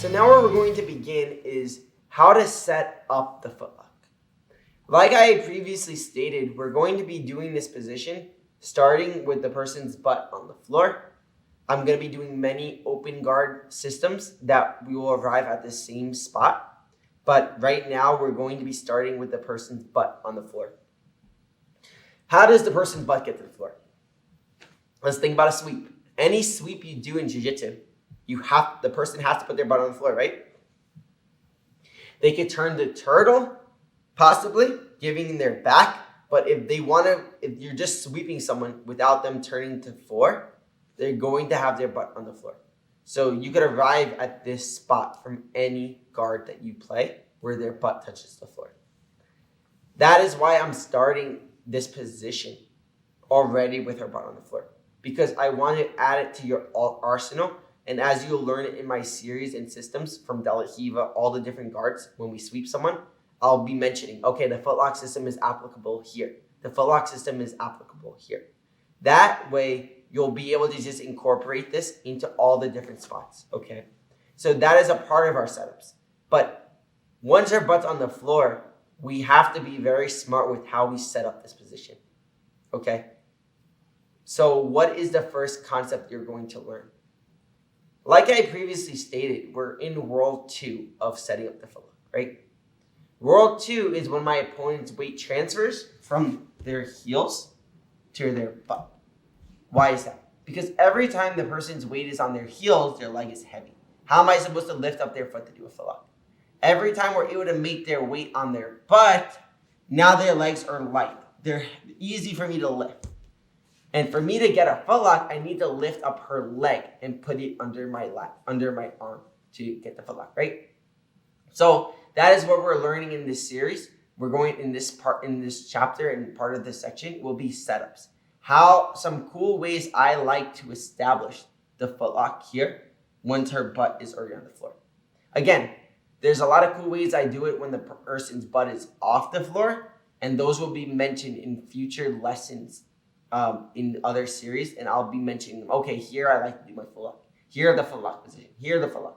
So now where we're going to begin is how to set up the footlock. Like I previously stated, we're going to be doing this position starting with the person's butt on the floor. I'm going to be doing many open guard systems that we will arrive at the same spot. But right now we're going to be starting with the person's butt on the floor. How does the person's butt get to the floor? Let's think about a sweep. Any sweep you do in jiu-jitsu, the person has to put their butt on the floor, right? They could turn the turtle, possibly, giving their back. But if you're just sweeping someone without them turning to the floor, they're going to have their butt on the floor. So you could arrive at this spot from any guard that you play where their butt touches the floor. That is why I'm starting this position already with her butt on the floor, because I want to add it to your arsenal. And as you'll learn it in my series and systems from De La Riva, all the different guards, when we sweep someone, I'll be mentioning, okay, the footlock system is applicable here. The footlock system is applicable here. That way, you'll be able to just incorporate this into all the different spots, okay? So that is a part of our setups. But once our butt's on the floor, we have to be very smart with how we set up this position, okay? So what is the first concept you're going to learn? Like I previously stated, we're in World 2 of setting up the footlock, right? World 2 is when my opponent's weight transfers from their heels to their butt. Why is that? Because every time the person's weight is on their heels, their leg is heavy. How am I supposed to lift up their foot to do a footlock? Every time we're able to make their weight on their butt, now their legs are light. They're easy for me to lift. And for me to get a footlock, I need to lift up her leg and put it under my arm to get the footlock, right? So that is what we're learning in this series. We're going in this chapter and part of this section will be setups. Some cool ways I like to establish the footlock here once her butt is already on the floor. Again, there's a lot of cool ways I do it when the person's butt is off the floor, and those will be mentioned in future lessons in other series, and I'll be mentioning them. Okay, here I like to do my footlock. Here are the footlock position. Here are the footlock.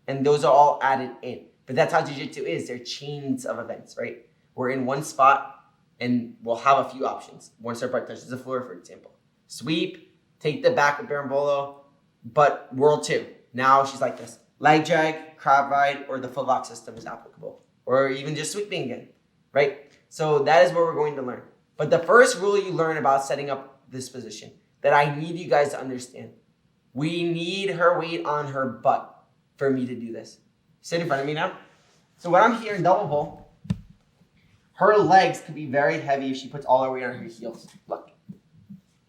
And those are all added in. But that's how jiu-jitsu is. They're chains of events, right? We're in one spot, and we'll have a few options. Once our butt touches the floor, for example. Sweep, take the back with berimbolo, but World 2. Now she's like this. Leg drag, crab ride, or the footlock system is applicable. Or even just sweeping again, right? So that is what we're going to learn. But the first rule you learn about setting up this position that I need you guys to understand, we need her weight on her butt for me to do this. Sit in front of me now. So when I'm here in double pull, her legs could be very heavy if she puts all her weight on her heels. Look.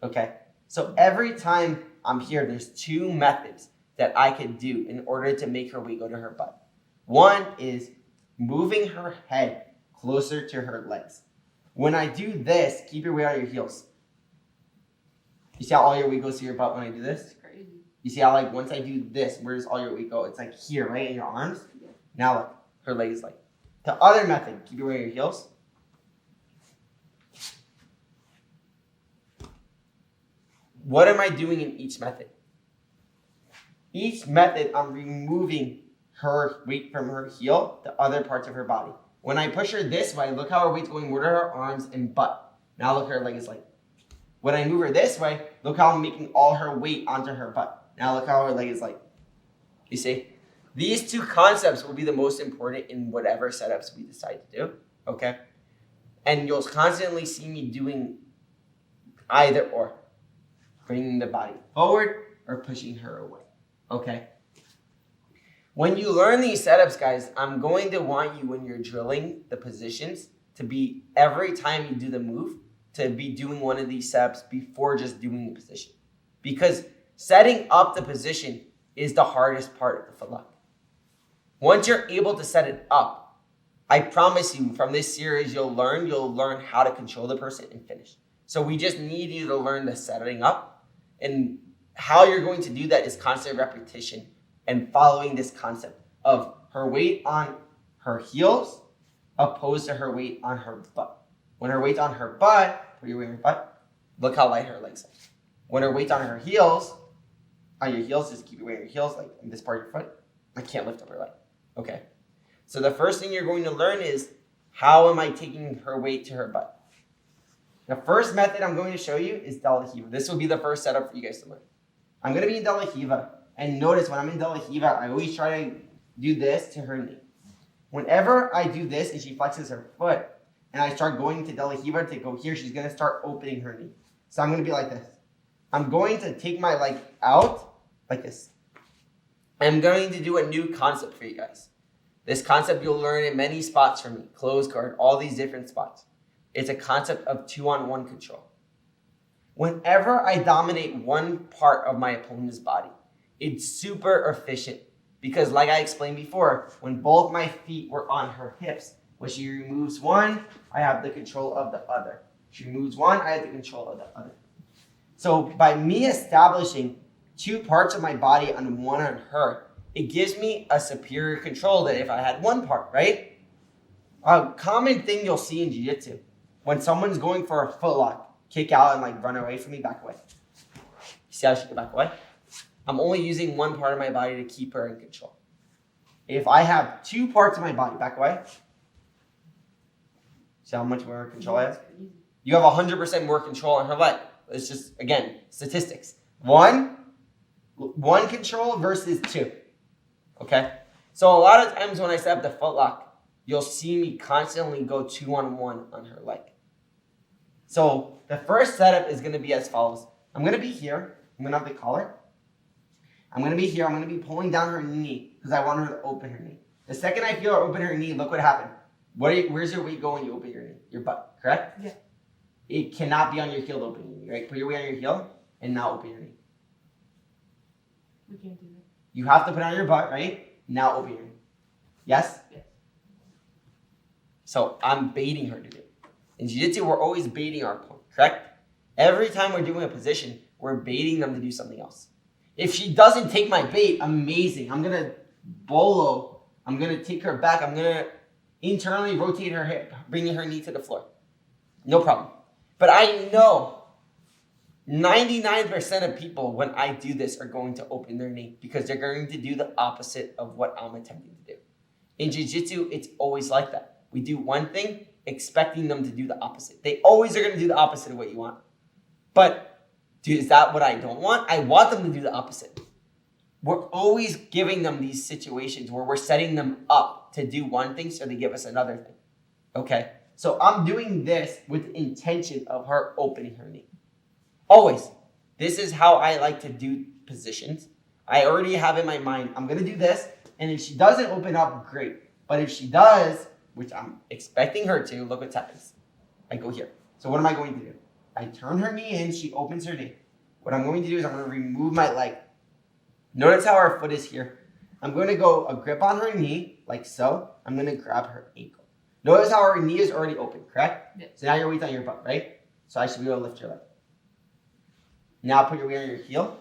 Okay. So every time I'm here, there's two methods that I could do in order to make her weight go to her butt. One is moving her head closer to her legs. When I do this, keep your weight on your heels. You see how all your weight goes to your butt when I do this? That's crazy. You see how once I do this, where does all your weight go? It's like here, right? In your arms. Yeah. Now look, her leg is light. The other method, keep your weight on your heels. What am I doing in each method? Each method, I'm removing her weight from her heel, the other parts of her body. When I push her this way, look how her weight's going more to her arms and butt. Now look, her leg is light. When I move her this way, look how I'm making all her weight onto her butt. Now look how her leg is light. You see? These two concepts will be the most important in whatever setups we decide to do, okay? And you'll constantly see me doing either or. Bringing the body forward or pushing her away, okay? When you learn these setups, guys, I'm going to want you, when you're drilling the positions, to be, every time you do the move, to be doing one of these setups before just doing the position. Because setting up the position is the hardest part of the footlock. Once you're able to set it up, I promise you from this series, you'll learn how to control the person and finish. So we just need you to learn the setting up, and how you're going to do that is constant repetition and following this concept of her weight on her heels opposed to her weight on her butt. When her weight's on her butt, put your weight on her butt, look how light her legs are. When her weight's on her heels, on your heels, just keep your weight on your heels, like in this part of your foot, I can't lift up her leg. Okay. So the first thing you're going to learn is, how am I taking her weight to her butt? The first method I'm going to show you is De La Riva. This will be the first setup for you guys to learn. I'm going to be in De La Riva. And notice when I'm in De La Riva, I always try to do this to her knee. Whenever I do this and she flexes her foot, and I start going to De La Riva to go here, she's going to start opening her knee. So I'm going to be like this. I'm going to take my leg out like this. I'm going to do a new concept for you guys. This concept you'll learn in many spots from me. Close guard, all these different spots. It's a concept of 2-on-1 control. Whenever I dominate one part of my opponent's body, it's super efficient because, like I explained before, when both my feet were on her hips, when she removes one, I have the control of the other. She removes one, I have the control of the other. So by me establishing two parts of my body on one on her, it gives me a superior control than if I had one part, right? A common thing you'll see in jiu-jitsu, when someone's going for a footlock, kick out and like run away from me, back away. See how she can back away? I'm only using one part of my body to keep her in control. If I have two parts of my body, back away. See how much more control I have? You have 100% more control on her leg. It's just, again, statistics. One control versus two. Okay? So a lot of times when I set up the footlock, you'll see me constantly go 2-on-1 on her leg. So the first setup is going to be as follows. I'm going to be here. I'm going to have the collar. I'm going to be here. I'm going to be pulling down her knee because I want her to open her knee. The second I feel her open her knee, look what happened. Where's your weight going when you open your knee? Your butt, correct? Yeah. It cannot be on your heel to open your knee, right? Put your weight on your heel and now open your knee. We can't do that. You have to put it on your butt, right? Now open your knee. Yes? Yes. So I'm baiting her to do it. In jiu-jitsu, we're always baiting our opponent, correct? Every time we're doing a position, we're baiting them to do something else. If she doesn't take my bait, amazing. I'm going to bolo. I'm going to take her back. I'm going to internally rotate her hip, bringing her knee to the floor. No problem. But I know 99% of people, when I do this, are going to open their knee because they're going to do the opposite of what I'm attempting to do. In jiu-jitsu, it's always like that. We do one thing, expecting them to do the opposite. They always are going to do the opposite of what you want. But is that what I don't want? I want them to do the opposite. We're always giving them these situations where we're setting them up to do one thing so they give us another thing. Okay? So I'm doing this with the intention of her opening her knee. Always. This is how I like to do positions. I already have in my mind, I'm going to do this, and if she doesn't open up, great. But if she does, which I'm expecting her to, look what happens. I go here. So what am I going to do? I turn her knee in, she opens her knee. What I'm going to do is I'm going to remove my leg. Notice how her foot is here. I'm going to go a grip on her knee, like so. I'm going to grab her ankle. Notice how her knee is already open, correct? Yeah. So now your weight's on your butt, right? So I should be able to lift your leg. Now put your weight on your heel.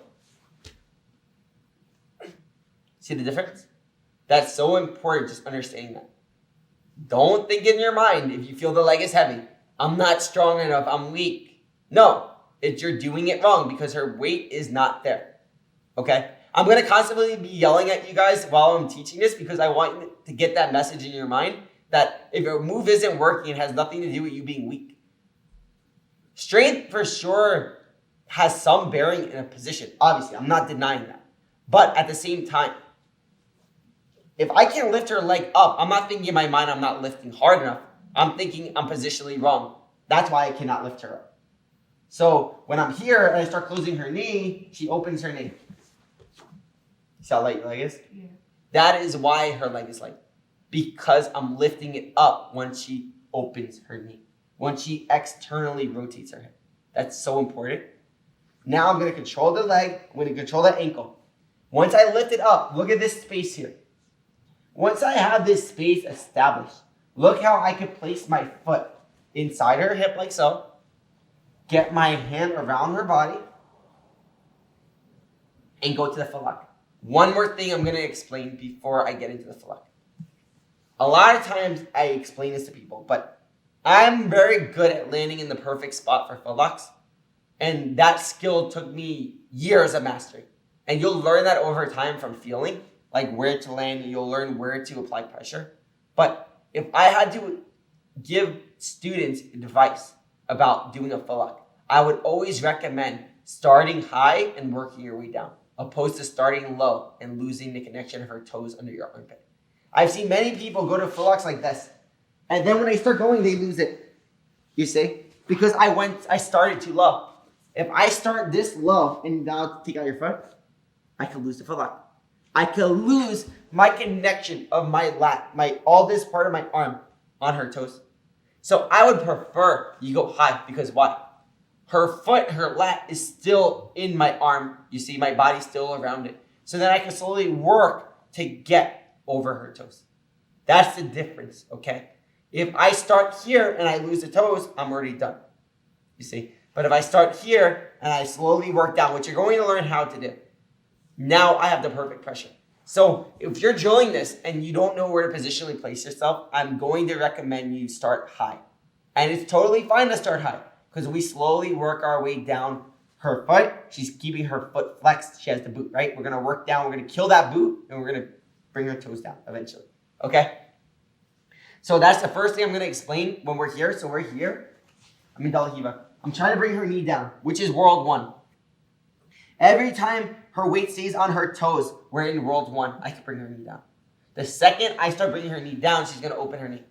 See the difference? That's so important, just understanding that. Don't think in your mind, if you feel the leg is heavy, I'm not strong enough, I'm weak. No, you're doing it wrong because her weight is not there. Okay? I'm going to constantly be yelling at you guys while I'm teaching this because I want you to get that message in your mind that if a move isn't working, it has nothing to do with you being weak. Strength for sure has some bearing in a position. Obviously, I'm not denying that. But at the same time, if I can't lift her leg up, I'm not thinking in my mind I'm not lifting hard enough. I'm thinking I'm positionally wrong. That's why I cannot lift her up. So when I'm here and I start closing her knee, she opens her knee. See how light your leg is? Yeah. That is why her leg is light. Because I'm lifting it up once she opens her knee. Once she externally rotates her hip. That's so important. Now I'm going to control the leg. I'm going to control the ankle. Once I lift it up, look at this space here. Once I have this space established, look how I can place my foot inside her hip like so. Get my hand around her body. And go to the footlock. One more thing I'm going to explain before I get into the footlock. A lot of times I explain this to people, but I'm very good at landing in the perfect spot for footlocks. And that skill took me years of mastering. And you'll learn that over time from feeling. like where to land, and you'll learn where to apply pressure. But if I had to give students advice about doing a foot lock, I would always recommend starting high and working your way down, opposed to starting low and losing the connection of her toes under your armpit. I've seen many people go to foot locks like this, and then when they start going, they lose it. You see? Because I started too low. If I start this low and now take out your foot, I could lose the foot lock. I could lose my connection of my lat, all this part of my arm on her toes. So I would prefer you go high, because why? Her foot, her lat is still in my arm. You see, my body's still around it. So then I can slowly work to get over her toes. That's the difference, okay? If I start here and I lose the toes, I'm already done. You see? But if I start here and I slowly work down, which you're going to learn how to do, now I have the perfect pressure. So if you're drilling this and you don't know where to positionally place yourself, I'm going to recommend you start high. And it's totally fine to start high, because we slowly work our way down her foot. She's keeping her foot flexed. She has the boot, right? We're going to work down. We're going to kill that boot, and we're going to bring her toes down eventually. Okay? So that's the first thing I'm going to explain when we're here. So we're here. I'm in Dalahiva. I'm trying to bring her knee down, which is world one. Every time her weight stays on her toes, we're in world one. I can bring her knee down. The second I start bringing her knee down, she's going to open her knee.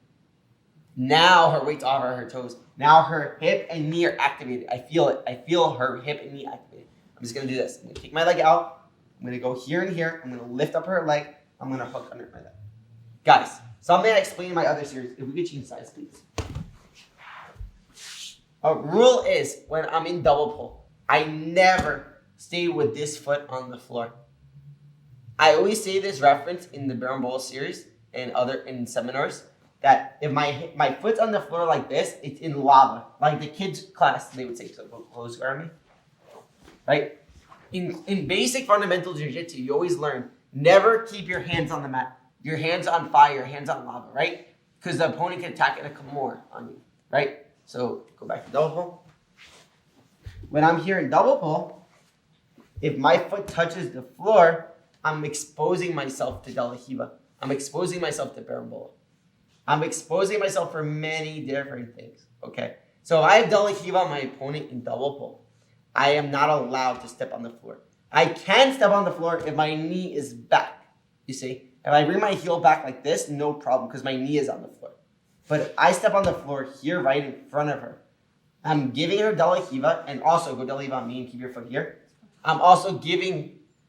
Now her weight's off of her toes. Now her hip and knee are activated. I feel it. I feel her hip and knee activated. I'm just going to do this. I'm going to take my leg out. I'm going to go here and here. I'm going to lift up her leg. I'm going to hook under my leg. Guys, something I explained in my other series. If we could change sides, please. A rule is when I'm in double pull, I never stay with this foot on the floor. I always say this reference in the Berimbolo series and in seminars, that if my foot's on the floor like this, it's in lava. Like the kids' class, they would say, so go close around me. Right? In basic fundamental jiu-jitsu, you always learn, never keep your hands on the mat. Your hands on fire, your hands on lava, right? Because the opponent can attack and come more on you, right? So go back to double pull. When I'm here in double pull, if my foot touches the floor, I'm exposing myself to Dalahiva. I'm exposing myself to Berimbolo. I'm exposing myself for many different things, okay? So if I have Dalahiva on my opponent in double pull, I am not allowed to step on the floor. I can step on the floor if my knee is back, you see? If I bring my heel back like this, no problem, because my knee is on the floor. But if I step on the floor here right in front of her, I'm giving her Dalahiva, and also go Dalahiva on me and keep your foot here.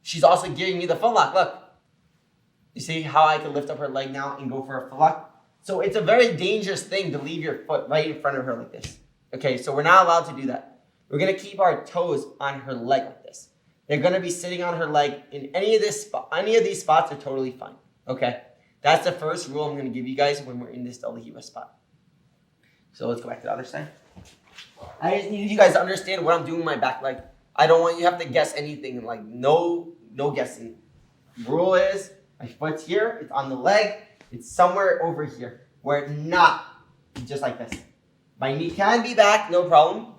She's also giving me the foot lock, look. You see how I can lift up her leg now and go for a foot lock? So it's a very dangerous thing to leave your foot right in front of her like this. Okay, so we're not allowed to do that. We're going to keep our toes on her leg like this. They're going to be sitting on her leg in any of these spots are totally fine. Okay, that's the first rule I'm going to give you guys when we're in this Dalahiva spot. So let's go back to the other side. I just need you guys to understand what I'm doing with my back leg. I don't want you to have to guess anything. Like no guessing. Rule is my foot's here. It's on the leg. It's somewhere over here. Where it's not just like this. My knee can be back, no problem.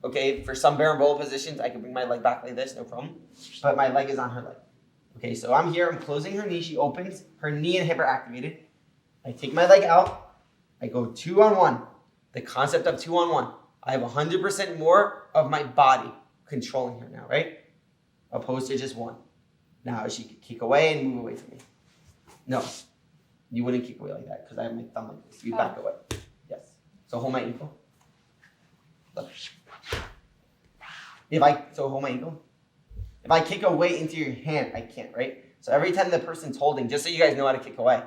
Okay, for some Berimbolo positions, I can bring my leg back like this, no problem. But my leg is on her leg. Okay, so I'm here. I'm closing her knee. She opens. Her knee and hip are activated. I take my leg out. I go 2-on-1. The concept of 2-on-1. I have 100% more of my body controlling her now, right? Opposed to just one. Now she could kick away and move away from me. No, you wouldn't kick away like that because I have my thumb like this. You back away. Yes. So hold my ankle. Look. Hold my ankle. If I kick away into your hand, I can't, right? So every time the person's holding, just so you guys know how to kick away,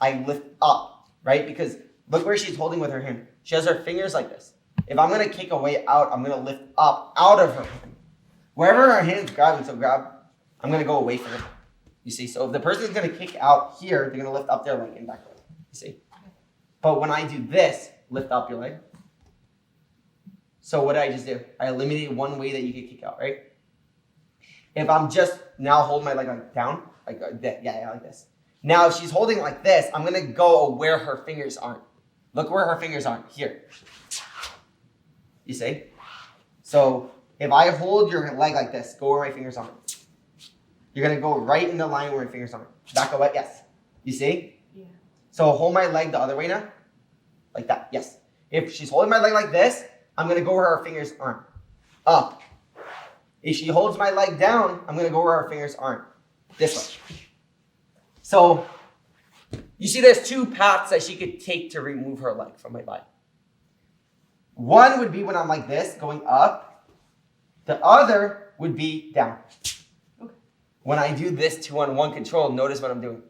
I lift up, right? Because look where she's holding with her hand. She has her fingers like this. If I'm going to kick away out, I'm going to lift up out of her hand. Wherever her hand's grabbing, I'm going to go away from her. You see? So if the person's going to kick out here, they're going to lift up their leg and back away. You see? But when I do this, lift up your leg. So what did I just do? I eliminated one way that you could kick out, right? If I'm just now hold my leg like down, like that, like this. Now if she's holding it like this, I'm going to go where her fingers aren't. Look where her fingers aren't. Here. You see? So if I hold your leg like this, go where my fingers aren't. You're gonna go right in the line where my fingers are. Back away, yes. You see? Yeah. So hold my leg the other way now. Like that, yes. If she's holding my leg like this, I'm gonna go where her fingers aren't. Up. If she holds my leg down, I'm gonna go where her fingers aren't. This way. So, you see there's two paths that she could take to remove her leg from my body. One would be when I'm like this, going up. The other would be down. Okay. When I do this 2-on-1 control, notice what I'm doing.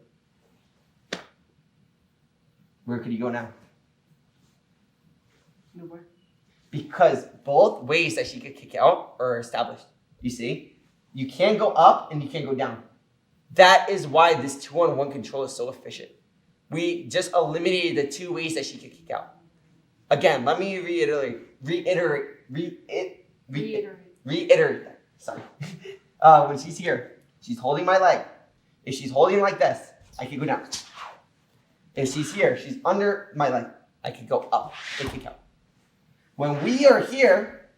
Where could you go now? Nowhere. Because both ways that she could kick out are established. You see? You can't go up and you can't go down. That is why this 2-on-1 control is so efficient. We just eliminated the two ways that she could kick out. Again, let me reiterate that. Sorry. When she's here, she's holding my leg. If she's holding like this, I can go down. If she's here, she's under my leg, I can go up and kick out. When we are here,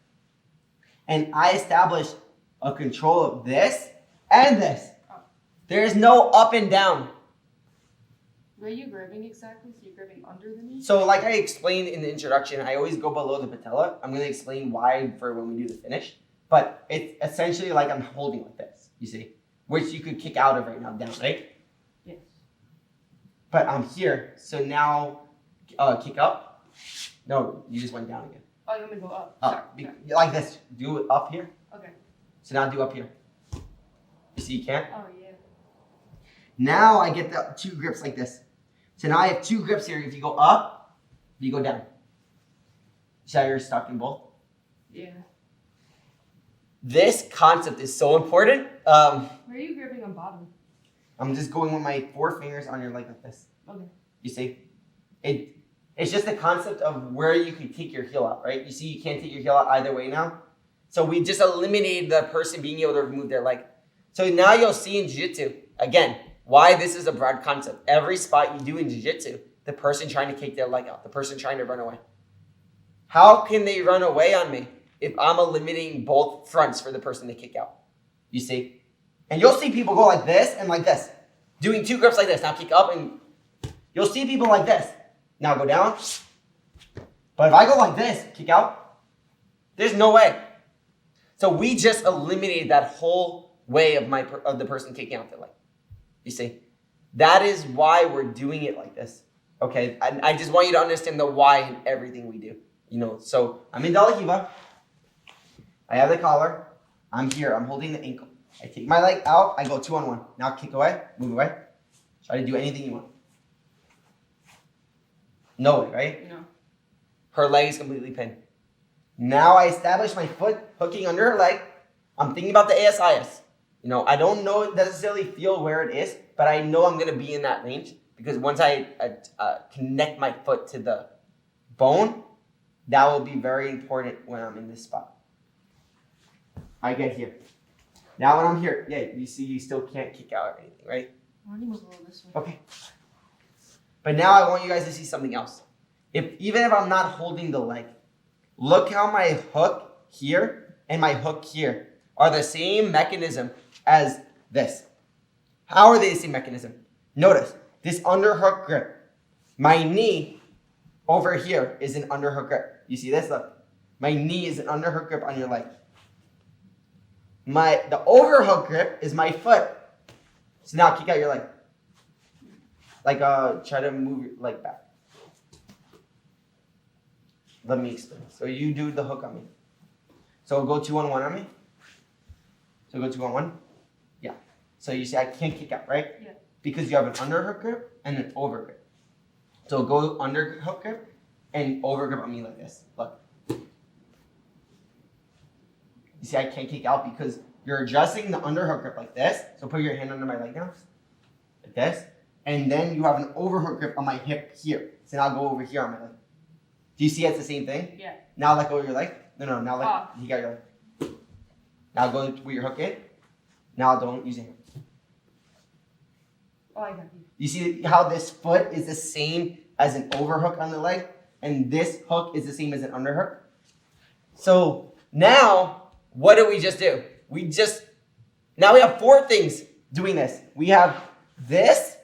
and I establish a control of this and this, there is no up and down. Where are you gripping exactly? So you're gripping under the knee? So like I explained in the introduction, I always go below the patella. I'm going to explain why for when we do the finish. But it's essentially like I'm holding like this, you see? Which you could kick out of right now, down, right? Yes. But I'm here, so now kick up. No, you just went down again. Oh, you want me to go up? Up. Sorry. Like this. Do it up here. Okay. So now do up here. You see you can't? Oh, yeah. Now I get the two grips like this. So now I have two grips here. If you go up, you go down. See how you're stuck in both? Yeah. This concept is so important. Where are you gripping on bottom? I'm just going with my 4 fingers on your leg like this. Okay. You see? It's just the concept of where you can take your heel out, right? You see you can't take your heel out either way now. So we just eliminated the person being able to remove their leg. So now you'll see in Jiu-Jitsu, again, why this is a broad concept. Every spot you do in Jiu-Jitsu, the person trying to kick their leg out, the person trying to run away. How can they run away on me if I'm eliminating both fronts for the person to kick out? You see? And you'll see people go like this and like this. Doing 2 grips like this. Now kick up and you'll see people like this. Now go down. But if I go like this, kick out, there's no way. So we just eliminated that whole way of the person kicking out their leg. You see? That is why we're doing it like this. Okay? I just want you to understand the why in everything we do. You know, so I'm in De La Riva. I have the collar. I'm here. I'm holding the ankle. I take my leg out. I go 2-on-1. Now kick away. Move away. Try to do anything you want. No way, right? No. Her leg is completely pinned. Now I establish my foot hooking under her leg. I'm thinking about the ASIS. You know, I don't necessarily feel where it is, but I know I'm going to be in that range because once I connect my foot to the bone, that will be very important when I'm in this spot. I get here. Now when I'm here, yeah, you see you still can't kick out or anything, right? I want to move a little this way. Okay. But now I want you guys to see something else. Even if I'm not holding the leg, look how my hook here and my hook here are the same mechanism as this. How are they the same mechanism? Notice, this underhook grip. My knee over here is an underhook grip. You see this? Look. My knee is an underhook grip on your leg. The overhook grip is my foot. So now kick out your leg. Like try to move your leg back. Let me explain. So you do the hook on me. So go 2-on-1 on me. So go 2-on-1. Yeah. So you see I can't kick out, right? Yeah. Because you have an underhook grip and an over grip. So go underhook grip and over grip on me like this. Look. You see I can't kick out because you're adjusting the underhook grip like this. So put your hand under my leg now. Like this. And then you have an overhook grip on my hip here. So now I'll go over here on my leg. Do you see it's the same thing? Yeah. Now let go of your leg. No, now let you got your leg. Now go with your hook in. Now don't use your hand. Oh, I got you. You see how this foot is the same as an overhook on the leg? And this hook is the same as an underhook? So now, what did we just do? Now we have 4 things doing this. We have this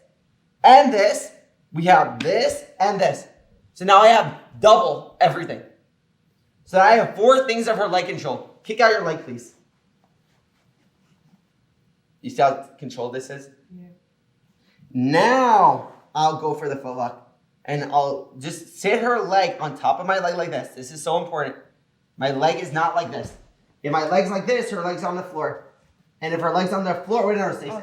and this. We have this and this. So now I have double everything. So I have 4 things of her leg control. Kick out your leg, please. You see how controlled this is? Yeah. Now I'll go for the footlock. And I'll just sit her leg on top of my leg like this. This is so important. My leg is not like this. If my leg's like this, her leg's on the floor. And if her leg's on the floor, what did I say? Oh, sorry.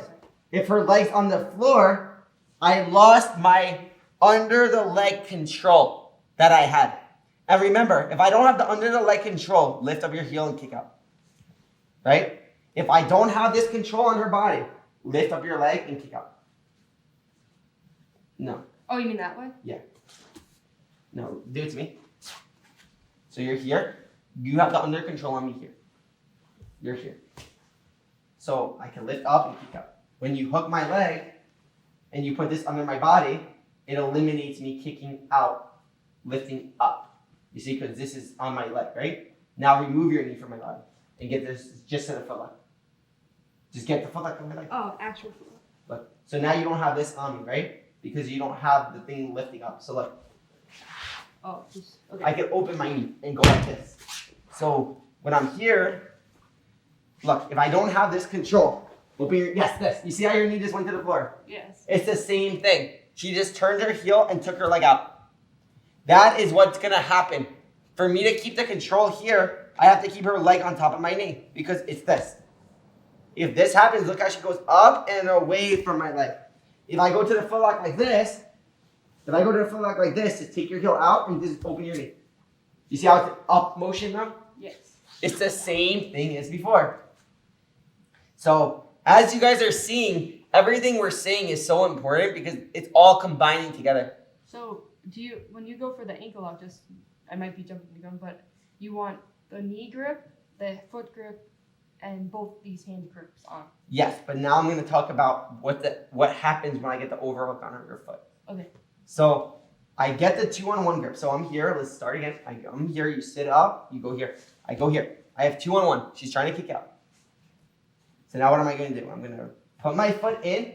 If her leg's on the floor, I lost my under the leg control that I had. And remember, if I don't have the under the leg control, lift up your heel and kick out. Right? If I don't have this control on her body, lift up your leg and kick out. No. Oh, you mean that way? No, do it to me. So you're here. You have the under control on me here. You're here. So I can lift up and kick out. When you hook my leg and you put this under my body, it eliminates me kicking out, lifting up. You see, because this is on my leg, right? Now remove your knee from my body and get this just to the footlock. Just get the footlock on my leg. Oh, actual footlock. Look. So now you don't have this on me, right? Because you don't have the thing lifting up. So look. Oh, just, okay. I can open my knee and go like this. So when I'm here, look, if I don't have this control, open your, yes, this. You see how your knee just went to the floor? Yes. It's the same thing. She just turned her heel and took her leg out. That is what's going to happen. For me to keep the control here, I have to keep her leg on top of my knee because it's this. If this happens, look how she goes up and away from my leg. If I go to the footlock like this, just take your heel out and just open your knee. You see how it's up motion now? Yes. It's the same thing as before. So as you guys are seeing, everything we're saying is so important because it's all combining together. So when you go for the ankle lock, I might be jumping the gun, but you want the knee grip, the foot grip, and both these hand grips on. Yes, but now I'm going to talk about what happens when I get the overhook on her foot. Okay. So I get the 2-on-1 grip. So I'm here. Let's start again. I'm here. You sit up. You go here. I go here. I have 2-on-1. She's trying to kick out. So now what am I going to do? I'm going to put my foot in,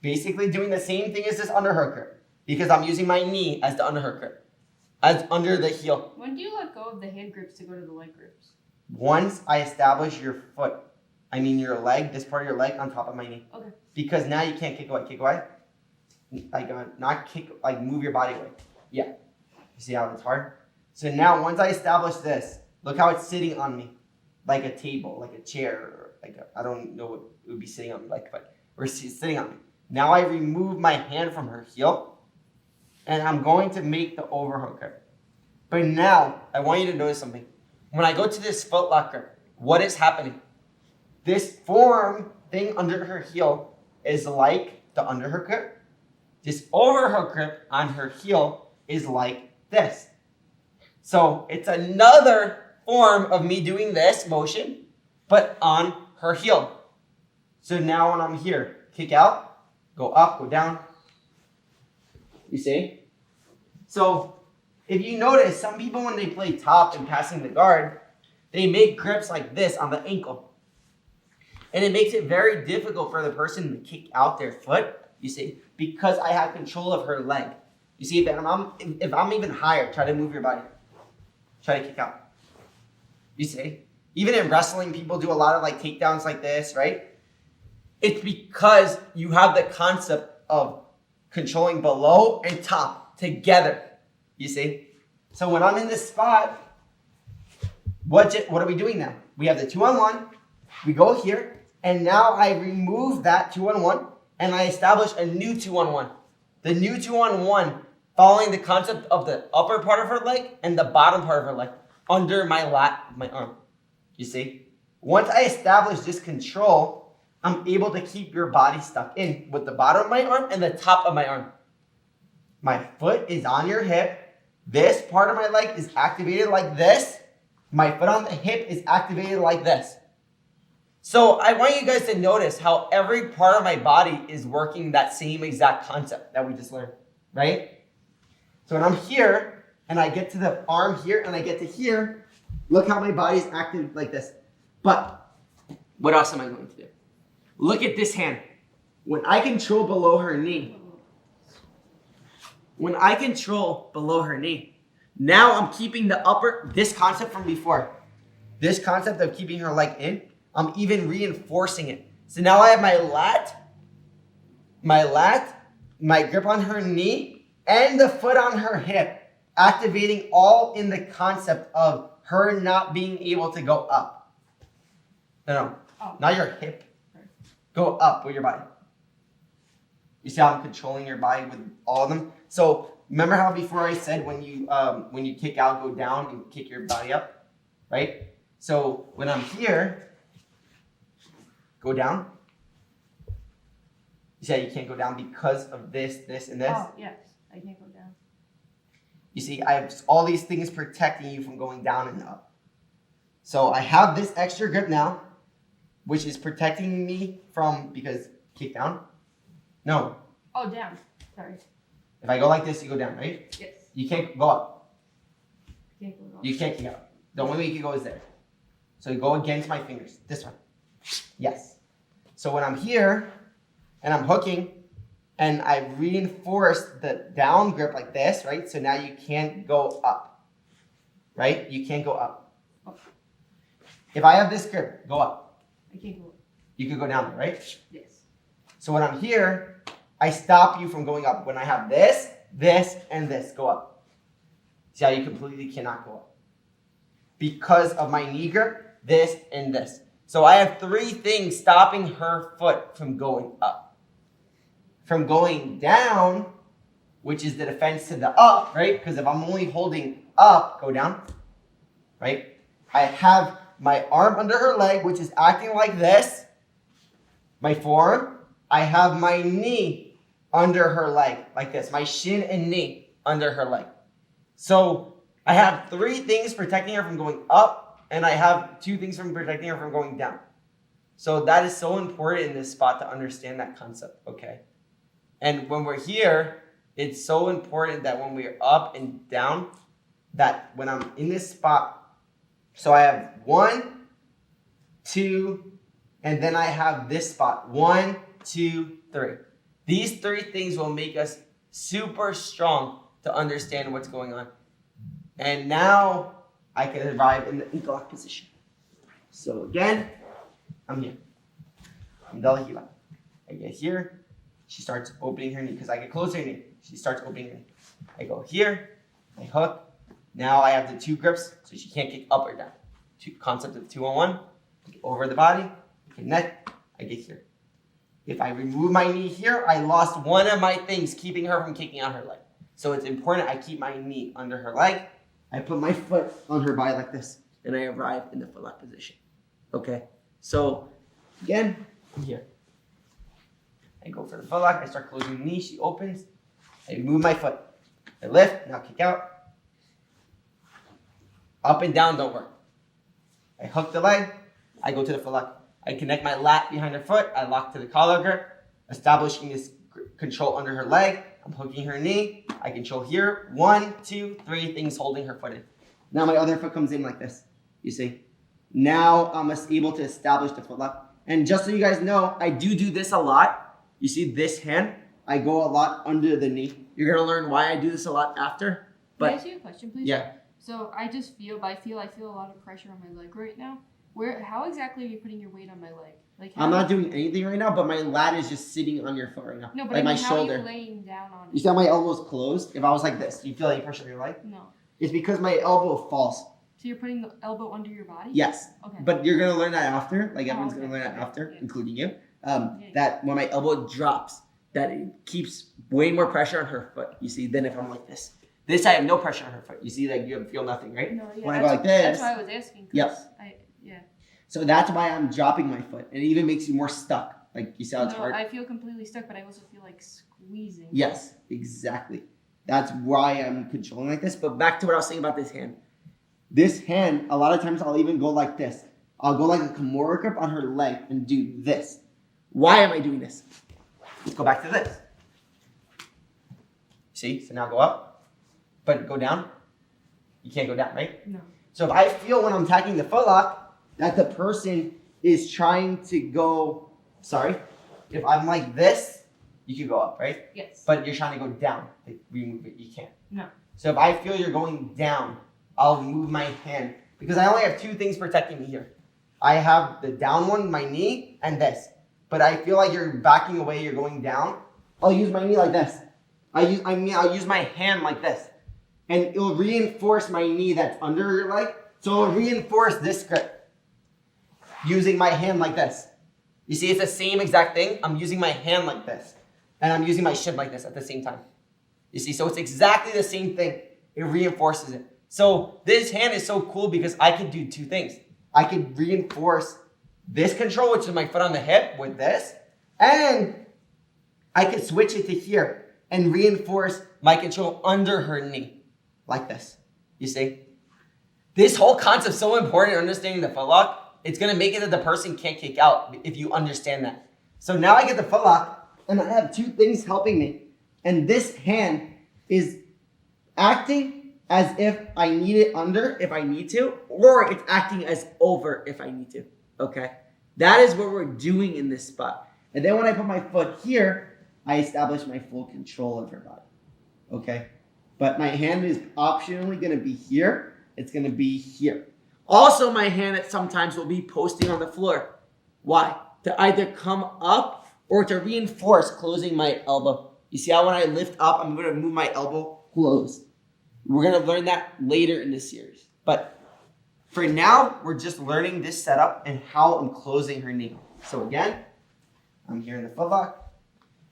basically doing the same thing as this underhook grip because I'm using my knee as the underhook grip, as under the heel. When do you let go of the hand grips to go to the leg grips? Once I establish your leg, this part of your leg on top of my knee. Okay. Because now you can't kick away. Kick away. Not kick, move your body away. Yeah. You see how it's hard? So now once I establish this, look how it's sitting on me. Like a table, like a chair, or I don't know what it would be sitting on me like, but we're sitting on me. Now I remove my hand from her heel, and I'm going to make the overhook grip. But now, I want you to notice something. When I go to this foot lock grip, what is happening? This form thing under her heel is like the underhook grip. This overhook grip on her heel is like this. So it's another form of me doing this motion, but on her heel. So now when I'm here, kick out, go up, go down. You see? So if you notice, some people when they play top and passing the guard, they make grips like this on the ankle. And it makes it very difficult for the person to kick out their foot, you see, because I have control of her leg. You see, if I'm even higher, try to move your body. Try to kick out. You see? Even in wrestling, people do a lot of takedowns like this, right? It's because you have the concept of controlling below and top together. You see? So when I'm in this spot, what are we doing now? We have the 2-on-1. We go here, and now I remove that 2-on-1, and I establish a new 2-on-1. The new 2-on-1 following the concept of the upper part of her leg and the bottom part of her leg under my arm. You see? Once I establish this control, I'm able to keep your body stuck in with the bottom of my arm and the top of my arm. My foot is on your hip. This part of my leg is activated like this. My foot on the hip is activated like this. So I want you guys to notice how every part of my body is working that same exact concept that we just learned, right? So when I'm here, and I get to the arm here, and I get to here, look how my body's active like this. But what else am I going to do? look at this hand. When I control below her knee, now I'm keeping this concept from before. This concept of keeping her leg in, I'm even reinforcing it. So now I have my grip on her knee, and the foot on her hip, activating all in the concept of her not being able to go up. No, not your hip. Go up with your body. You see how I'm controlling your body with all of them? So remember how before I said when you kick out, go down and kick your body up, right? So when I'm here, go down. You see how you can't go down because of this, and this? Oh, yes. I can't go down. You see, I have all these things protecting you from going down and up. So I have this extra grip now, which is protecting me from, because kick down. No. Oh, down. Sorry. If I go like this, you go down, right? Yes. You can't go up. Can't go up. You can't kick out. The only way you can go is there. So you go against my fingers. This one. Yes. So when I'm here and I'm hooking and I reinforce the down grip like this, right? So now you can't go up. Right? You can't go up. Oh. If I have this grip, go up. I can't go up. You can go down there, right? Yes. So when I'm here, I stop you from going up. When I have this, and this, go up. See how you completely cannot go up? Because of my knee grip, this, and this. So I have 3 things stopping her foot from going up. From going down, which is the defense to the up, right? Because if I'm only holding up, go down, right? I have my arm under her leg, which is acting like this. My forearm. I have my knee under her leg, like this. My shin and knee under her leg. So I have 3 things protecting her from going up, and I have 2 things from protecting her from going down. So that is so important in this spot to understand that concept, okay? And when we're here, it's so important that when we're up and down, that when I'm in this spot, so I have 1, 2, and then I have this spot, 1, 2, 3. These 3 things will make us super strong to understand what's going on. And now I can arrive in the ankle lock position. So again, I'm here. I'm Dala Hila. I get here. She starts opening her knee because I get closer her knee. She starts opening her knee. I go here. I hook. Now I have the 2 grips, so she can't kick up or down. Concept of 2-on-1. Over the body. Connect. I get here. If I remove my knee here, I lost one of my things keeping her from kicking out her leg. So it's important I keep my knee under her leg. I put my foot on her body like this, and I arrive in the foot lock position. Okay? So, again, I'm here. I go for the foot lock. I start closing the knee. She opens. I move my foot. I lift. Now kick out. Up and down don't work. I hook the leg. I go to the foot lock. I connect my lat behind her foot. I lock to the collar grip, establishing this control under her leg. I'm hooking her knee. I control here. 1, 2, 3 things holding her foot in. Now my other foot comes in like this. You see? Now I'm able to establish the foot lock. And just so you guys know, I do this a lot. You see this hand? I go a lot under the knee. You're going to learn why I do this a lot after. But Can I ask you a question, please? Yeah. So I feel a lot of pressure on my leg right now. How exactly are you putting your weight on my leg? Like I'm not doing anything right now, but my lat is just sitting on your foot right now. No, but like my how shoulder. are you laying down on it? You see how my elbow's closed? If I was like this, do you feel any pressure on your leg? No. It's because my elbow falls. So you're putting the elbow under your body? Yes. Okay. But you're gonna learn that after. Like everyone's okay. gonna learn that after, Yeah. including you. Okay. That when my elbow drops, that it keeps way more pressure on her foot. You see, than if I'm like this. This I have no pressure on her foot. You see, like you feel nothing, right? No, yeah. When I go like this. That's why I was asking. Yep. Yeah. So that's why I'm dropping my foot, and it even makes you more stuck. Like you see how it's hard. I feel completely stuck, but I also feel like squeezing. Yes, exactly. That's why I'm controlling like this. But back to what I was saying about this hand. This hand, a lot of times I'll even go like this. I'll go like a Kimura grip on her leg and do this. Why am I doing this? Let's go back to this. See? So now go up, but go down. You can't go down, right? No. So if I feel when I'm attacking the foot lock that the person is trying to go sorry, if I'm like this, you can go up, right? Yes. But you're trying to go down. Like remove it, you can't. No. So if I feel you're going down, I'll move my hand because I only have two things protecting me here. I have the down one, my knee, and this. But I feel like you're backing away, you're going down. I'll use my knee like this. I'll use my hand like this. And it'll reinforce my knee that's under your leg. So it'll reinforce this grip. Using my hand like this. You see, it's the same exact thing. I'm using my hand like this. And I'm using my shin like this at the same time. You see, so it's exactly the same thing. It reinforces it. So this hand is so cool because I could do two things. I could reinforce this control, which is my foot on the hip with this. And I could switch it to here and reinforce my control under her knee. Like this. You see? This whole concept is so important in understanding the footlock. It's going to make it that the person can't kick out if you understand that. So now I get the footlock and I have two things helping me. And this hand is acting as if I need it under if I need to, or it's acting as over if I need to. Okay? That is what we're doing in this spot. And then when I put my foot here, I establish my full control of her body. Okay? But my hand is optionally going to be here. It's going to be here. Also, my hand at sometimes will be posting on the floor. Why? To either come up or to reinforce closing my elbow. You see how when I lift up, I'm going to move my elbow closed. We're going to learn that later in this series. But for now, we're just learning this setup and how I'm closing her knee. So again, I'm here in the footlock.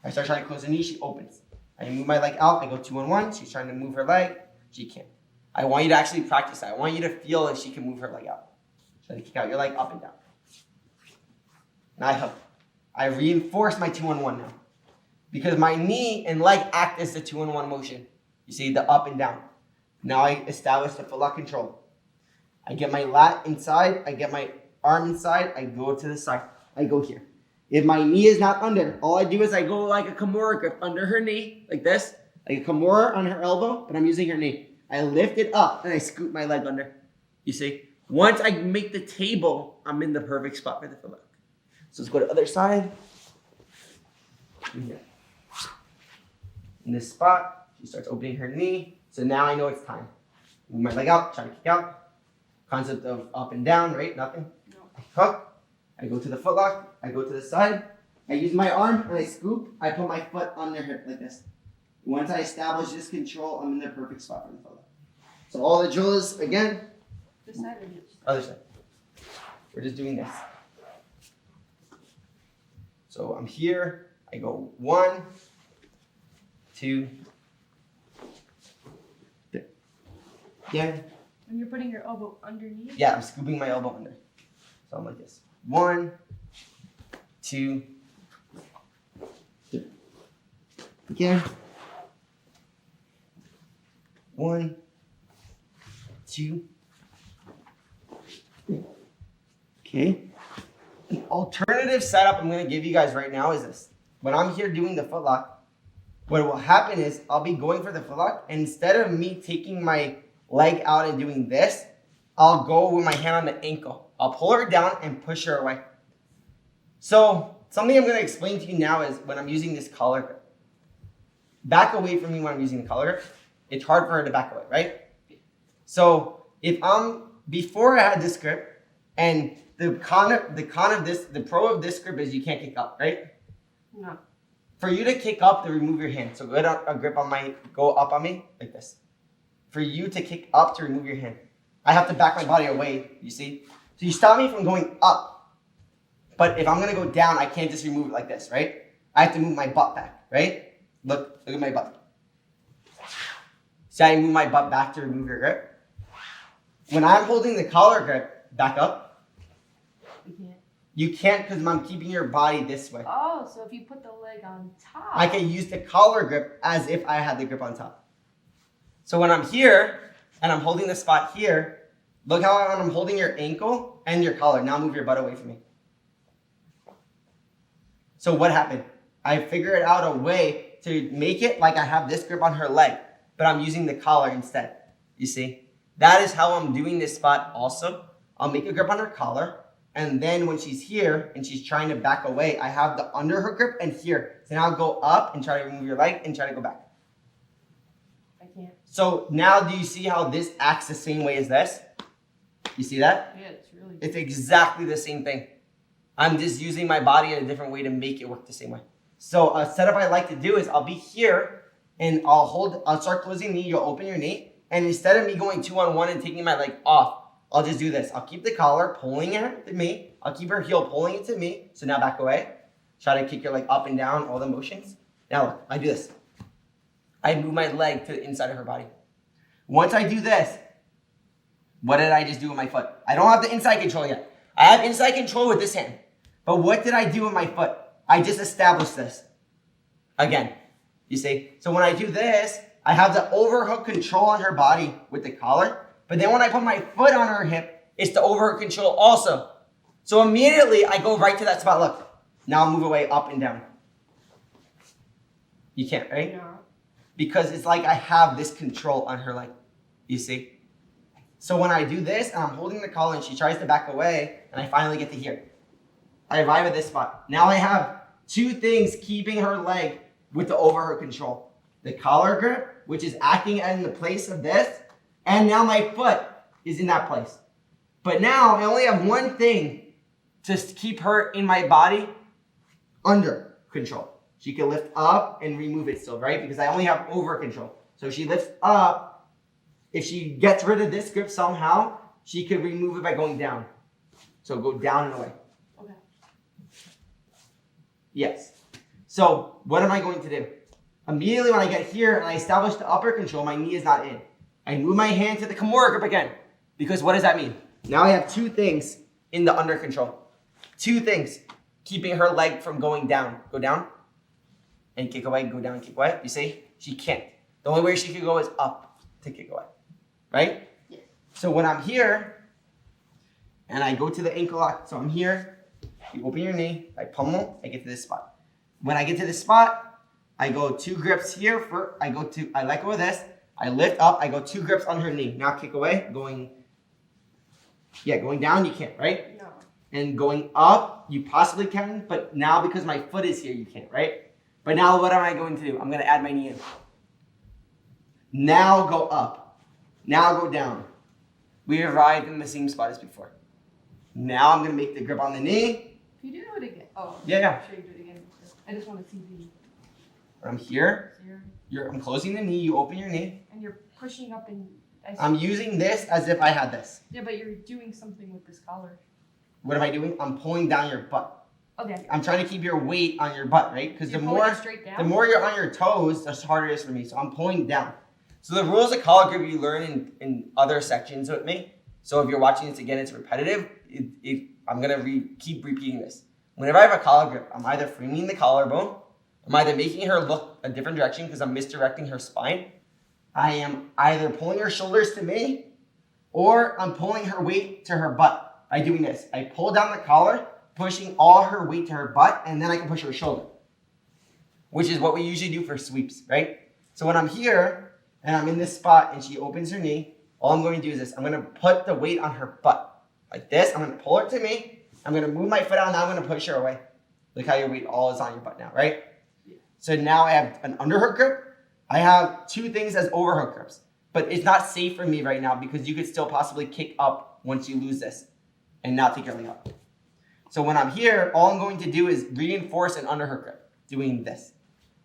I start trying to close the knee, she opens. I move my leg out, I go 2-on-1. She's trying to move her leg, she can't. I want you to actually practice that. I want you to feel if she can move her leg out. Try to kick out your leg up and down. And I hug. I reinforce my 2-on-1 now. Because my knee and leg act as the 2-on-1 motion. You see, the up and down. Now I establish the footlock control. I get my lat inside, I get my arm inside, I go to the side. I go here. If my knee is not under, all I do is I go like a Kimura grip under her knee, like this. Like a Kimura on her elbow, but I'm using her knee. I lift it up and I scoop my leg under. You see? Once I make the table, I'm in the perfect spot for the footlock. So let's go to the other side. In here. In this spot, she starts opening her knee. So now I know it's time. Move my leg out, try to kick out. Concept of up and down, right? Nothing. No. I hook. I go to the footlock. I go to the side. I use my arm and I scoop. I put my foot under her like this. Once I establish this control, I'm in the perfect spot for the footlock. So all the drill is, again, This side or this? other side. We're just doing this. So I'm here. I go 1, 2, 3. Yeah. When you're putting your elbow underneath? Yeah, I'm scooping my elbow under. So I'm like this. 1, 2, 3. Again. 1, 2, 3. Okay. An alternative setup I'm going to give you guys right now is this. When I'm here doing the footlock, what will happen is I'll be going for the footlock, and instead of me taking my leg out and doing this, I'll go with my hand on the ankle. I'll pull her down and push her away. So something I'm going to explain to you now is when I'm using this collar grip. Back away from me when I'm using the collar grip. It's hard for her to back away, right? So if before I had this grip, and the pro of this grip is you can't kick up, right? No. For you to kick up, to remove your hand. So go up on me like this. For you to kick up to remove your hand, I have to back my body away, you see? So you stop me from going up. But if I'm going to go down, I can't just remove it like this, right? I have to move my butt back, right? Look at my butt. See how I move my butt back to remove your grip? When I'm holding the collar grip, back up. You can't. You can't because I'm keeping your body this way. Oh, so if you put the leg on top. I can use the collar grip as if I had the grip on top. So when I'm here and I'm holding the spot here, look how I'm holding your ankle and your collar. Now move your butt away from me. So what happened? I figured out a way to make it like I have this grip on her leg, but I'm using the collar instead. You see? That is how I'm doing this spot also. I'll make a grip on her collar. And then when she's here and she's trying to back away, I have the under her grip and here. So now go up and try to remove your leg and try to go back. I can't. So now do you see how this acts the same way as this? You see that? Yeah, it's really. It's exactly the same thing. I'm just using my body in a different way to make it work the same way. So a setup I like to do is I'll be here and I'll start closing the knee, you'll open your knee, and instead of me going 2-on-1 and taking my leg off, I'll just do this. I'll keep the collar pulling it to me. I'll keep her heel pulling it to me. So now back away. Try to kick your leg up and down, all the motions. Now look, I do this. I move my leg to the inside of her body. Once I do this, what did I just do with my foot? I don't have the inside control yet. I have inside control with this hand. But what did I do with my foot? I just established this. Again, you see? So when I do this, I have the overhook control on her body with the collar. But then when I put my foot on her hip, it's the overhook control also. So immediately I go right to that spot. Look, now I'll move away up and down. You can't, right? Yeah. Because it's like I have this control on her leg. You see? So when I do this and I'm holding the collar and she tries to back away and I finally get to here. I arrive at this spot. Now I have two things keeping her leg with the overhook control. The collar grip, which is acting in the place of this, and now my foot is in that place. But now I only have one thing to keep her in my body under control. She can lift up and remove it still, right? Because I only have over control. So she lifts up. If she gets rid of this grip somehow, she could remove it by going down. So go down and away. Okay. Yes. So what am I going to do? Immediately when I get here and I establish the upper control, my knee is not in. I move my hand to the Kimura grip again. Because what does that mean? Now I have two things in the under control. Two things keeping her leg from going down. Go down and kick away, go down and kick away. You see? She can't. The only way she can go is up to kick away. Right? Yes. So when I'm here and I go to the ankle lock, so I'm here, you open your knee, I pummel, I get to this spot. When I get to this spot, I go two grips here. I let go of this. I lift up. I go two grips on her knee. Now kick away. Going down you can't, right? No. And going up you possibly can, but now because my foot is here you can't, right? But now what am I going to do? I'm going to add my knee in. Now go up. Now go down. We arrived in the same spot as before. Now I'm going to make the grip on the knee. Can you do it again? Oh. Yeah. I'm sure you do it again. I just want to see the. I'm here. So you're, I'm closing the knee. You open your knee. and you're pushing up and. I'm using this as if I had this. Yeah, but you're doing something with this collar. What am I doing? I'm pulling down your butt. Okay. I'm trying to keep your weight on your butt, right? Because You're the pulling it straight down? the more you're on your toes, the harder it is for me. So I'm pulling down. So the rules of collar grip you learn in other sections with me. So if you're watching this again, it's repetitive. I'm gonna keep repeating this. Whenever I have a collar grip, I'm either framing the collarbone, I'm either making her look a different direction because I'm misdirecting her spine. I am either pulling her shoulders to me, or I'm pulling her weight to her butt by doing this. I pull down the collar, pushing all her weight to her butt, and then I can push her shoulder, which is what we usually do for sweeps, right? So when I'm here, and I'm in this spot, and she opens her knee, all I'm going to do is this. I'm going to put the weight on her butt, like this. I'm going to pull her to me. I'm going to move my foot out, now I'm going to push her away. Look how your weight all is on your butt now, right? Yeah. So now I have an underhook grip. I have two things as overhook grips, but it's not safe for me right now because you could still possibly kick up once you lose this and not take your leg up. So when I'm here, all I'm going to do is reinforce an underhook grip, doing this.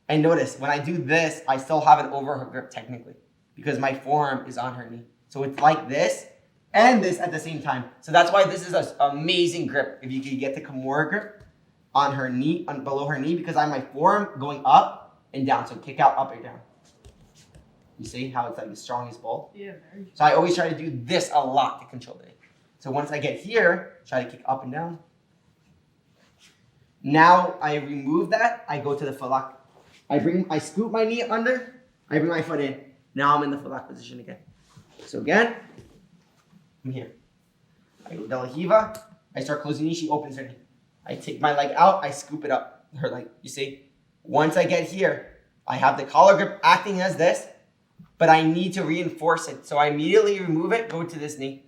And notice, when I do this, I still have an overhook grip technically because my forearm is on her knee. So it's like this and this at the same time. So that's why this is an amazing grip. If you could get the Kimura grip on her knee, below her knee, because I have my forearm going up and down. So kick out, up or down. You see how it's like the strongest bolt? Yeah, very. So I always try to do this a lot to control it. So once I get here, try to kick up and down. Now I remove that, I go to the foot lock. I scoop my knee under, I bring my foot in. Now I'm in the foot lock position again. So again, I'm here. I go De La Hiva, I start closing knee, she opens her knee. I take my leg out, I scoop it up, her leg, you see? Once I get here, I have the collar grip acting as this, but I need to reinforce it. So I immediately remove it, go to this knee.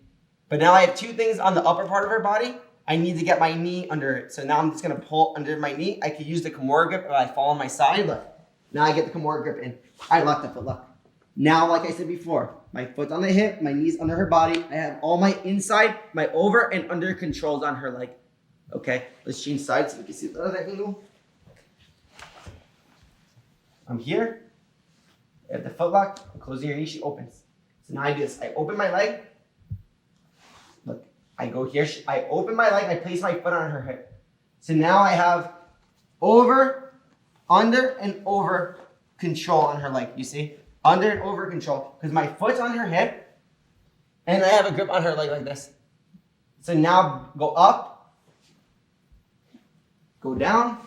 But now I have two things on the upper part of her body. I need to get my knee under it. So now I'm just gonna pull under my knee. I could use the Kimura grip if I fall on my side. Look, now I get the Kimura grip in. I lock the foot lock. Now, like I said before, my foot's on the hip, my knee's under her body. I have all my inside, my over and under controls on her leg. Okay, let's change sides so we can see the other angle. I'm here. At the foot lock, I'm closing her knee, she opens. So now I do this. I open my leg. Look, I go here. I open my leg, I place my foot on her hip. So now I have over, under, and over control on her leg. You see? Under and over control. Because my foot's on her hip, and I have a grip on her leg like this. So now go up, go down.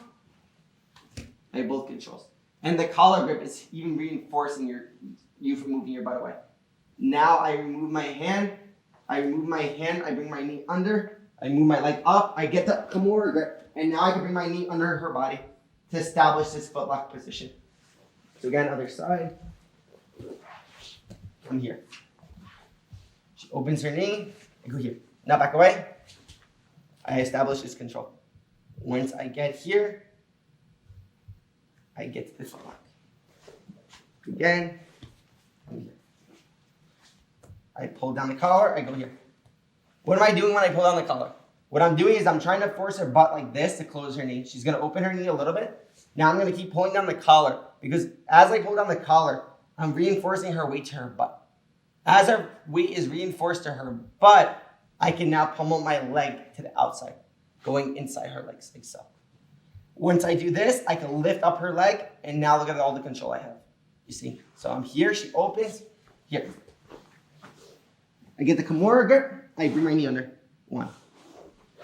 I have both controls. And the collar grip is even reinforcing you from moving your butt away. Now I remove my hand. I bring my knee under. I move my leg up. I get the Kimura grip. And now I can bring my knee under her body to establish this foot lock position. So again, other side. I'm here. She opens her knee. I go here. Now back away. I establish this control. Once I get here, I get to this foot lock. Again, I'm here. I pull down the collar, I go here. What am I doing when I pull down the collar? What I'm doing is I'm trying to force her butt like this to close her knee. She's gonna open her knee a little bit. Now I'm gonna keep pulling down the collar because as I pull down the collar, I'm reinforcing her weight to her butt. As her weight is reinforced to her butt, I can now pummel my leg to the outside, going inside her legs like so. Once I do this, I can lift up her leg, and now look at all the control I have. You see? So I'm here, she opens, here. I get the Kimura grip, I bring my knee under. One.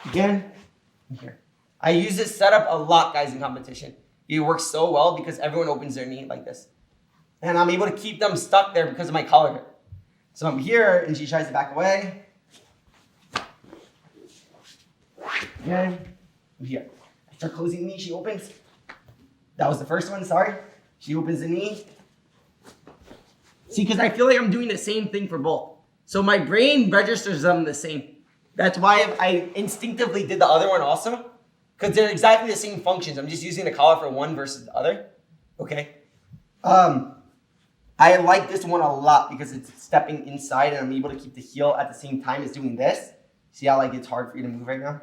Again, I'm here. I use this setup a lot, guys, in competition. It works so well because everyone opens their knee like this. And I'm able to keep them stuck there because of my collar grip. So I'm here, and she tries to back away. Again, I'm here. I start closing the knee, she opens. That was the first one, sorry. She opens the knee. See, because I feel like I'm doing the same thing for both. So my brain registers them the same. That's why I instinctively did the other one also. Because they're exactly the same functions. I'm just using the collar for one versus the other. Okay. I like this one a lot because it's stepping inside and I'm able to keep the heel at the same time as doing this. See how like it's hard for you to move right now?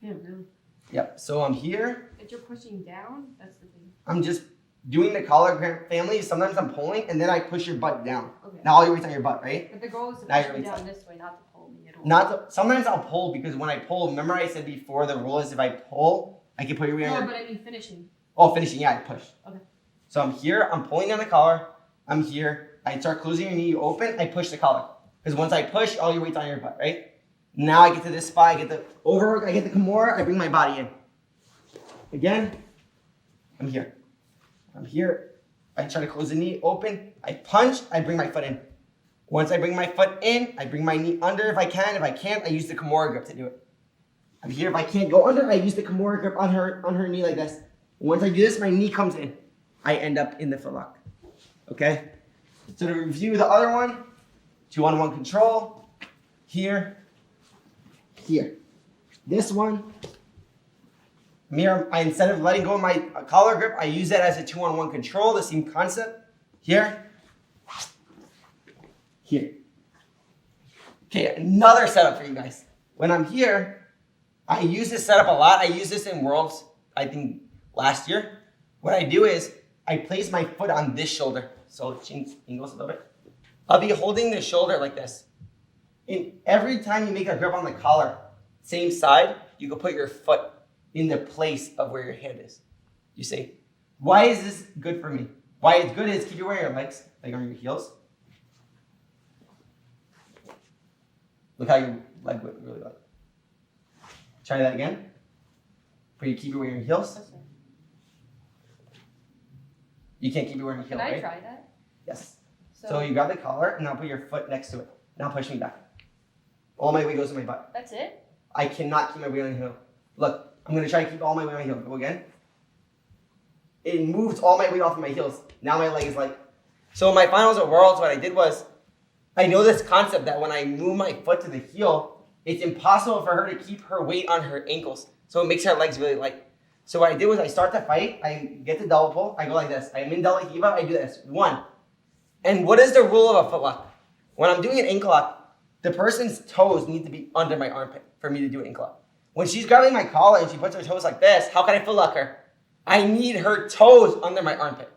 Yeah, really. Yep. So I'm here. If you're pushing down, that's the thing. I'm just doing the collar grip family. Sometimes I'm pulling and then I push your butt down. Okay. Now all your weight's on your butt, right? But the goal is to Now push you're me down inside. this way, not to pull me at all. Sometimes I'll pull because when I pull, remember I said before the rule is if I pull, I can put your weight on No, your... but I mean finishing. Oh, finishing, yeah, I push. Okay. So I'm here, I'm pulling down the collar, I'm here, I start closing your knee, you open, I push the collar. Because once I push, all your weight's on your butt, right? Now I get to this spot, I get the overwork, I get the Kimura, I bring my body in. Again, I'm here. I'm here, I try to close the knee, open, I punch, I bring my foot in. Once I bring my foot in, I bring my knee under if I can. If I can't, I use the Kimura grip to do it. I'm here, if I can't go under, I use the Kimura grip on her knee like this. Once I do this, my knee comes in. I end up in the foot lock. Okay? So to review the other one, 2-on-1 control, here, here. This one, instead of letting go of my collar grip, I use that as a 2-on-1 control, the same concept. Here, here. Okay, another setup for you guys. When I'm here, I use this setup a lot. I use this in Worlds, I think, last year. What I do is I place my foot on this shoulder. So change angles a little bit. I'll be holding the shoulder like this. And every time you make a grip on the collar, same side, you can put your foot in the place of where your hand is. You see? Why is this good for me? Why it's good is keep you wearing your legs, like on your heels. Look how your leg would really look. Try that again. But you keep it wearing your heels. You can't keep it wearing your heels, Can I right? try that? Yes. So you grab the collar and now put your foot next to it. Now push me back. All my weight goes to my butt. That's it? I cannot keep my weight on the heel. Look, I'm going to try to keep all my weight on my heel. Go again. It moved all my weight off of my heels. Now my leg is like... So in my finals at Worlds, what I did was, I know this concept that when I move my foot to the heel, it's impossible for her to keep her weight on her ankles. So it makes her legs really light. So what I did was I start to fight, I get the double pull, I go like this. I'm in De La Riva, I do this. 1. And what is the rule of a foot lock? When I'm doing an ankle lock, the person's toes need to be under my armpit for me to do an ankle lock. When she's grabbing my collar and she puts her toes like this, how can I foot lock her? I need her toes under my armpit.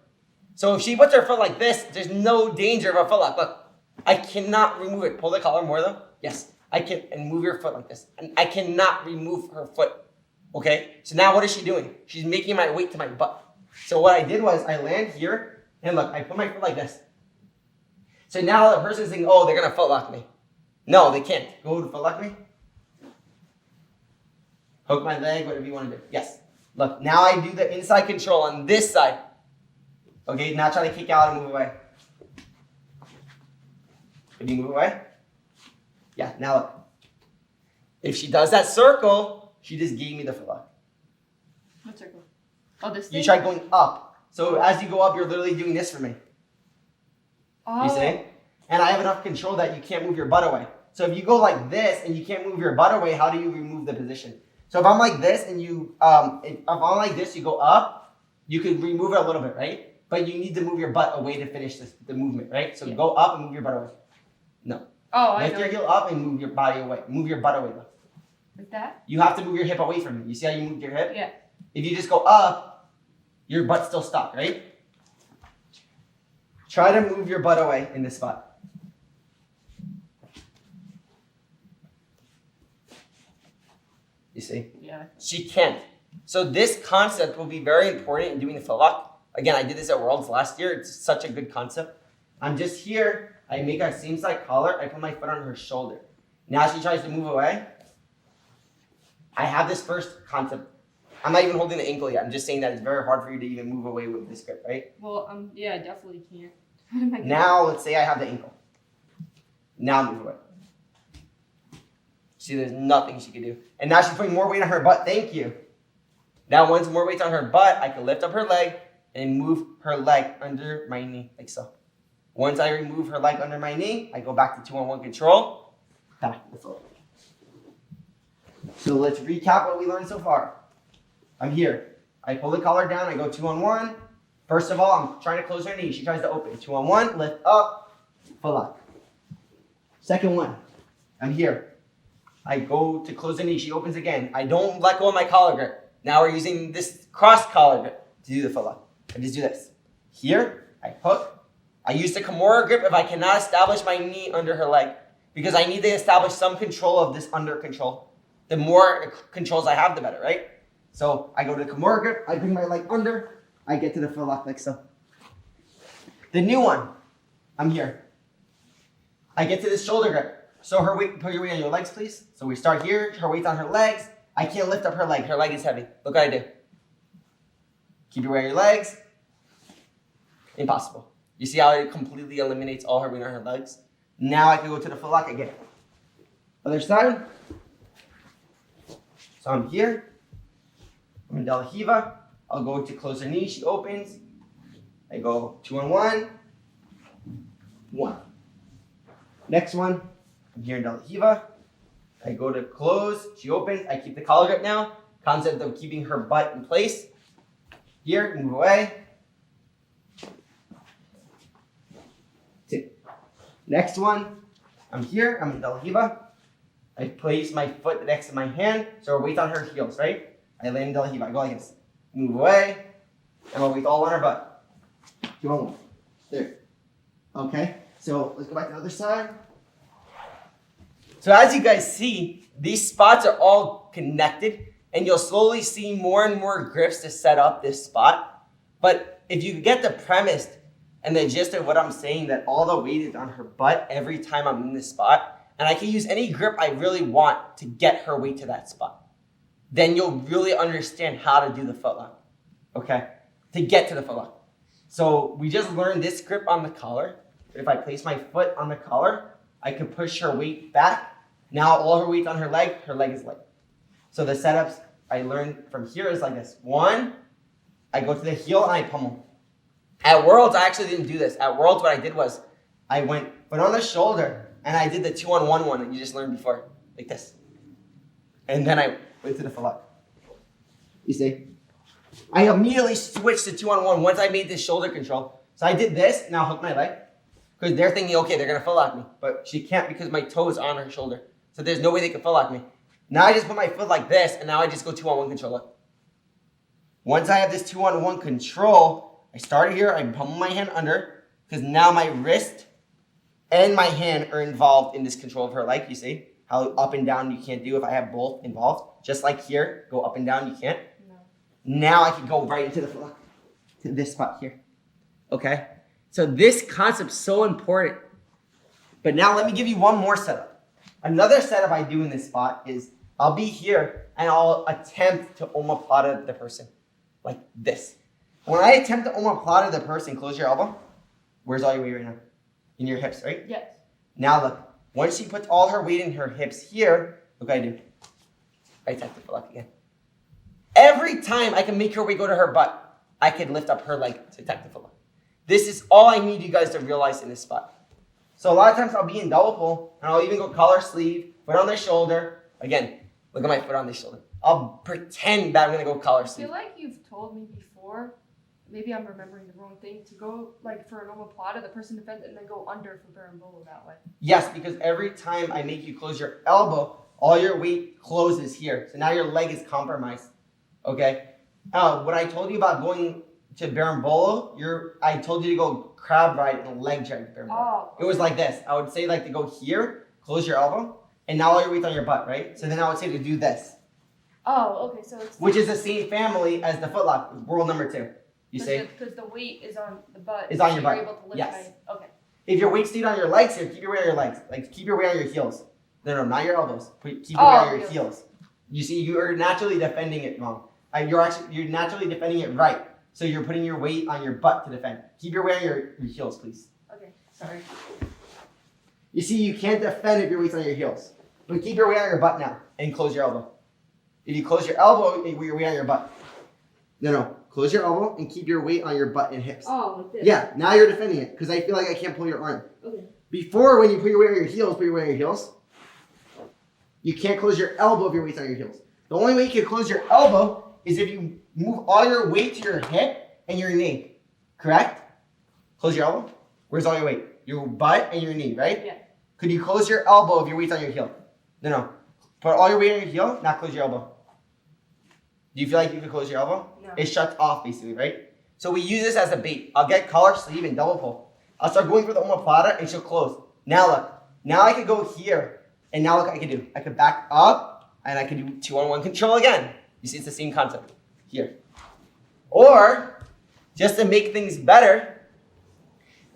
So if she puts her foot like this, there's no danger of a foot lock. Look, I cannot remove it. Pull the collar more though. Yes, I can. And move your foot like this. And I cannot remove her foot. Okay? So now what is she doing? She's making my weight to my butt. So what I did was I land here, and look, I put my foot like this. So now the person's thinking, oh, they're going to foot lock me. No, they can't. Go to foot lock me. Hook my leg, whatever you want to do. Yes. Look, now I do the inside control on this side. Okay, now try to kick out and move away. Can you move away? Yeah, now look. If she does that circle, she just gave me the foot lock. What circle? Oh, this thing? You try going up. So as you go up, you're literally doing this for me. Oh. You see? And I have enough control that you can't move your butt away. So if you go like this and you can't move your butt away, how do you remove the position? So if I'm like this and you, if I'm like this, you go up, you can remove it a little bit, right? But you need to move your butt away to finish the movement, right? So go up and move your butt away. No. Oh, I Lift know. your heel up and move your body away. Move your butt away though. Like that? You have to move your hip away from it. You see how you moved your hip? Yeah. If you just go up, your butt's still stuck, right? Try to move your butt away in this spot. You see? Yeah. She can't. So this concept will be very important in doing the foot lock. Again, I did this at Worlds last year. It's such a good concept. I'm just here. I make our same side collar. I put my foot on her shoulder. Now she tries to move away. I have this first concept. I'm not even holding the ankle yet. I'm just saying that it's very hard for you to even move away with this grip, right? Well, yeah, I definitely can't. What am I doing? Now, let's say I have the ankle. Now move away. See, there's nothing she can do. And now she's putting more weight on her butt. Thank you. Now, once more weight's on her butt, I can lift up her leg and move her leg under my knee, like so. Once I remove her leg under my knee, I go back to 2-on-1 control. Back to the foot. So let's recap what we learned so far. I'm here. I pull the collar down. I go 2-on-1. First of all, I'm trying to close her knee. She tries to open. 2-on-1. Lift up. Foot lock. Second one. I'm here. I go to close the knee. She opens again. I don't let go of my collar grip. Now we're using this cross collar grip to do the foot lock. I just do this. Here, I hook. I use the Kimura grip if I cannot establish my knee under her leg, because I need to establish some control of this under control. The more controls I have, the better, right? So I go to the Kimura grip. I bring my leg under. I get to the foot lock like so. The new one. I'm here. I get to this shoulder grip. So her weight, put your weight on your legs, please. So we start here. Her weight's on her legs. I can't lift up her leg. Her leg is heavy. Look what I do. Keep your weight on your legs. Impossible. You see how it completely eliminates all her weight on her legs? Now I can go to the foot lock again. Other side. So I'm here. I'm in De La Riva. I'll go to close her knee. She opens. I go 2-on-1. 1. Next one. I'm here in De La Riva. I go to close. She opens. I keep the collar grip now. Concept of keeping her butt in place. Here, move away. 2. Next one. I'm here. I'm in De La Riva. I place my foot next to my hand, so her weight's on her heels, right? I land in De La Riva. I go like this. Move away. And my weight's all on her butt. 2-on-1. There. Okay. So let's go back to the other side. So as you guys see, these spots are all connected, and you'll slowly see more and more grips to set up this spot. But if you get the premise and the gist of what I'm saying, that all the weight is on her butt every time I'm in this spot, and I can use any grip I really want to get her weight to that spot, then you'll really understand how to do the foot lock, okay? To get to the foot lock. So we just learned this grip on the collar. If I place my foot on the collar, I can push her weight back. Now all her weight's on her leg is light. So the setups I learned from here is like this. 1, I go to the heel and I pummel. At Worlds, I actually didn't do this. At Worlds, what I did was I went foot on the shoulder and I did the 2-on-1 one that you just learned before, like this. and then I went to the footlock. You see? I immediately switched to 2-on-1 once I made this shoulder control. So I did this, now hook my leg. Because they're thinking, okay, they're going to footlock me. But she can't because my toe is on her shoulder. So there's no way they can footlock me. Now I just put my foot like this, and now I just go 2-on-1 control it. Once I have this 2-on-1 control, I start here, I pummel my hand under, because now my wrist and my hand are involved in this control of her leg. You see how up and down you can't do if I have both involved. Just like here, go up and down, you can't. No. Now I can go right into the footlock, to this spot here. Okay? So this concept's so important. But now let me give you one more setup. Another setup I do in this spot is I'll be here and I'll attempt to omoplata the person. Like this. When I attempt to omoplata the person, close your elbow. Where's all your weight right now? In your hips, right? Yes. Now look. Once she puts all her weight in her hips here, look what I do. I attempt to footlock again. Every time I can make her weight go to her butt, I can lift up her leg to attempt to footlock. This is all I need you guys to realize in this spot. So a lot of times I'll be in double pull, and I'll even go collar sleeve, foot on the shoulder. Again, look at my foot on the shoulder. I'll pretend that I'm going to go collar I sleeve. feel like you've told me before, maybe I'm remembering the wrong thing, to go like for an omoplata, the person defends and then go under for berimbolo that way. Yes, because every time I make you close your elbow, all your weight closes here. So now your leg is compromised. Okay? What I told you about going to berimbolo, I told you to go crab ride and leg drag berimbolo. Oh. It was like this. I would say like to go here, close your elbow, and now all your weight's on your butt, right? So then I would say to do this. Oh, okay, so it's... Which is the same family as the footlock, world number 2. You see? Because the weight is on the butt. It's on so your you're butt. Able to lift Yes. Okay. If your weight stayed on your legs here, keep your weight on your legs. Like keep your weight on your heels. No, not your elbows. Keep your weight on your heels. You see, you are naturally defending it wrong. You're naturally defending it right. So you're putting your weight on your butt to defend. Keep your weight on your heels, please. Okay, sorry. You see, you can't defend if your weight's on your heels. But keep your weight on your butt now and close your elbow. If you close your elbow, your weight on your butt. No. Close your elbow and keep your weight on your butt and hips. Oh, like this. Yeah, now you're defending it because I feel like I can't pull your arm. Okay. Before, when you put your weight on your heels, put your weight on your heels. You can't close your elbow if your weight's on your heels. The only way you can close your elbow is if you move all your weight to your hip and your knee. Correct? Close your elbow. Where's all your weight? Your butt and your knee, right? Yeah. Could you close your elbow if your weight's on your heel? No. Put all your weight on your heel, not close your elbow. Do you feel like you can close your elbow? No. It shuts off basically, right? So we use this as a bait. I'll get collar sleeve and double pull. I'll start going for the omoplata and she'll close. Now look. Now I could go here. And now look what I can do. I could back up and I can do 2-on-1 control again. You see, it's the same concept. Here. Or, just to make things better,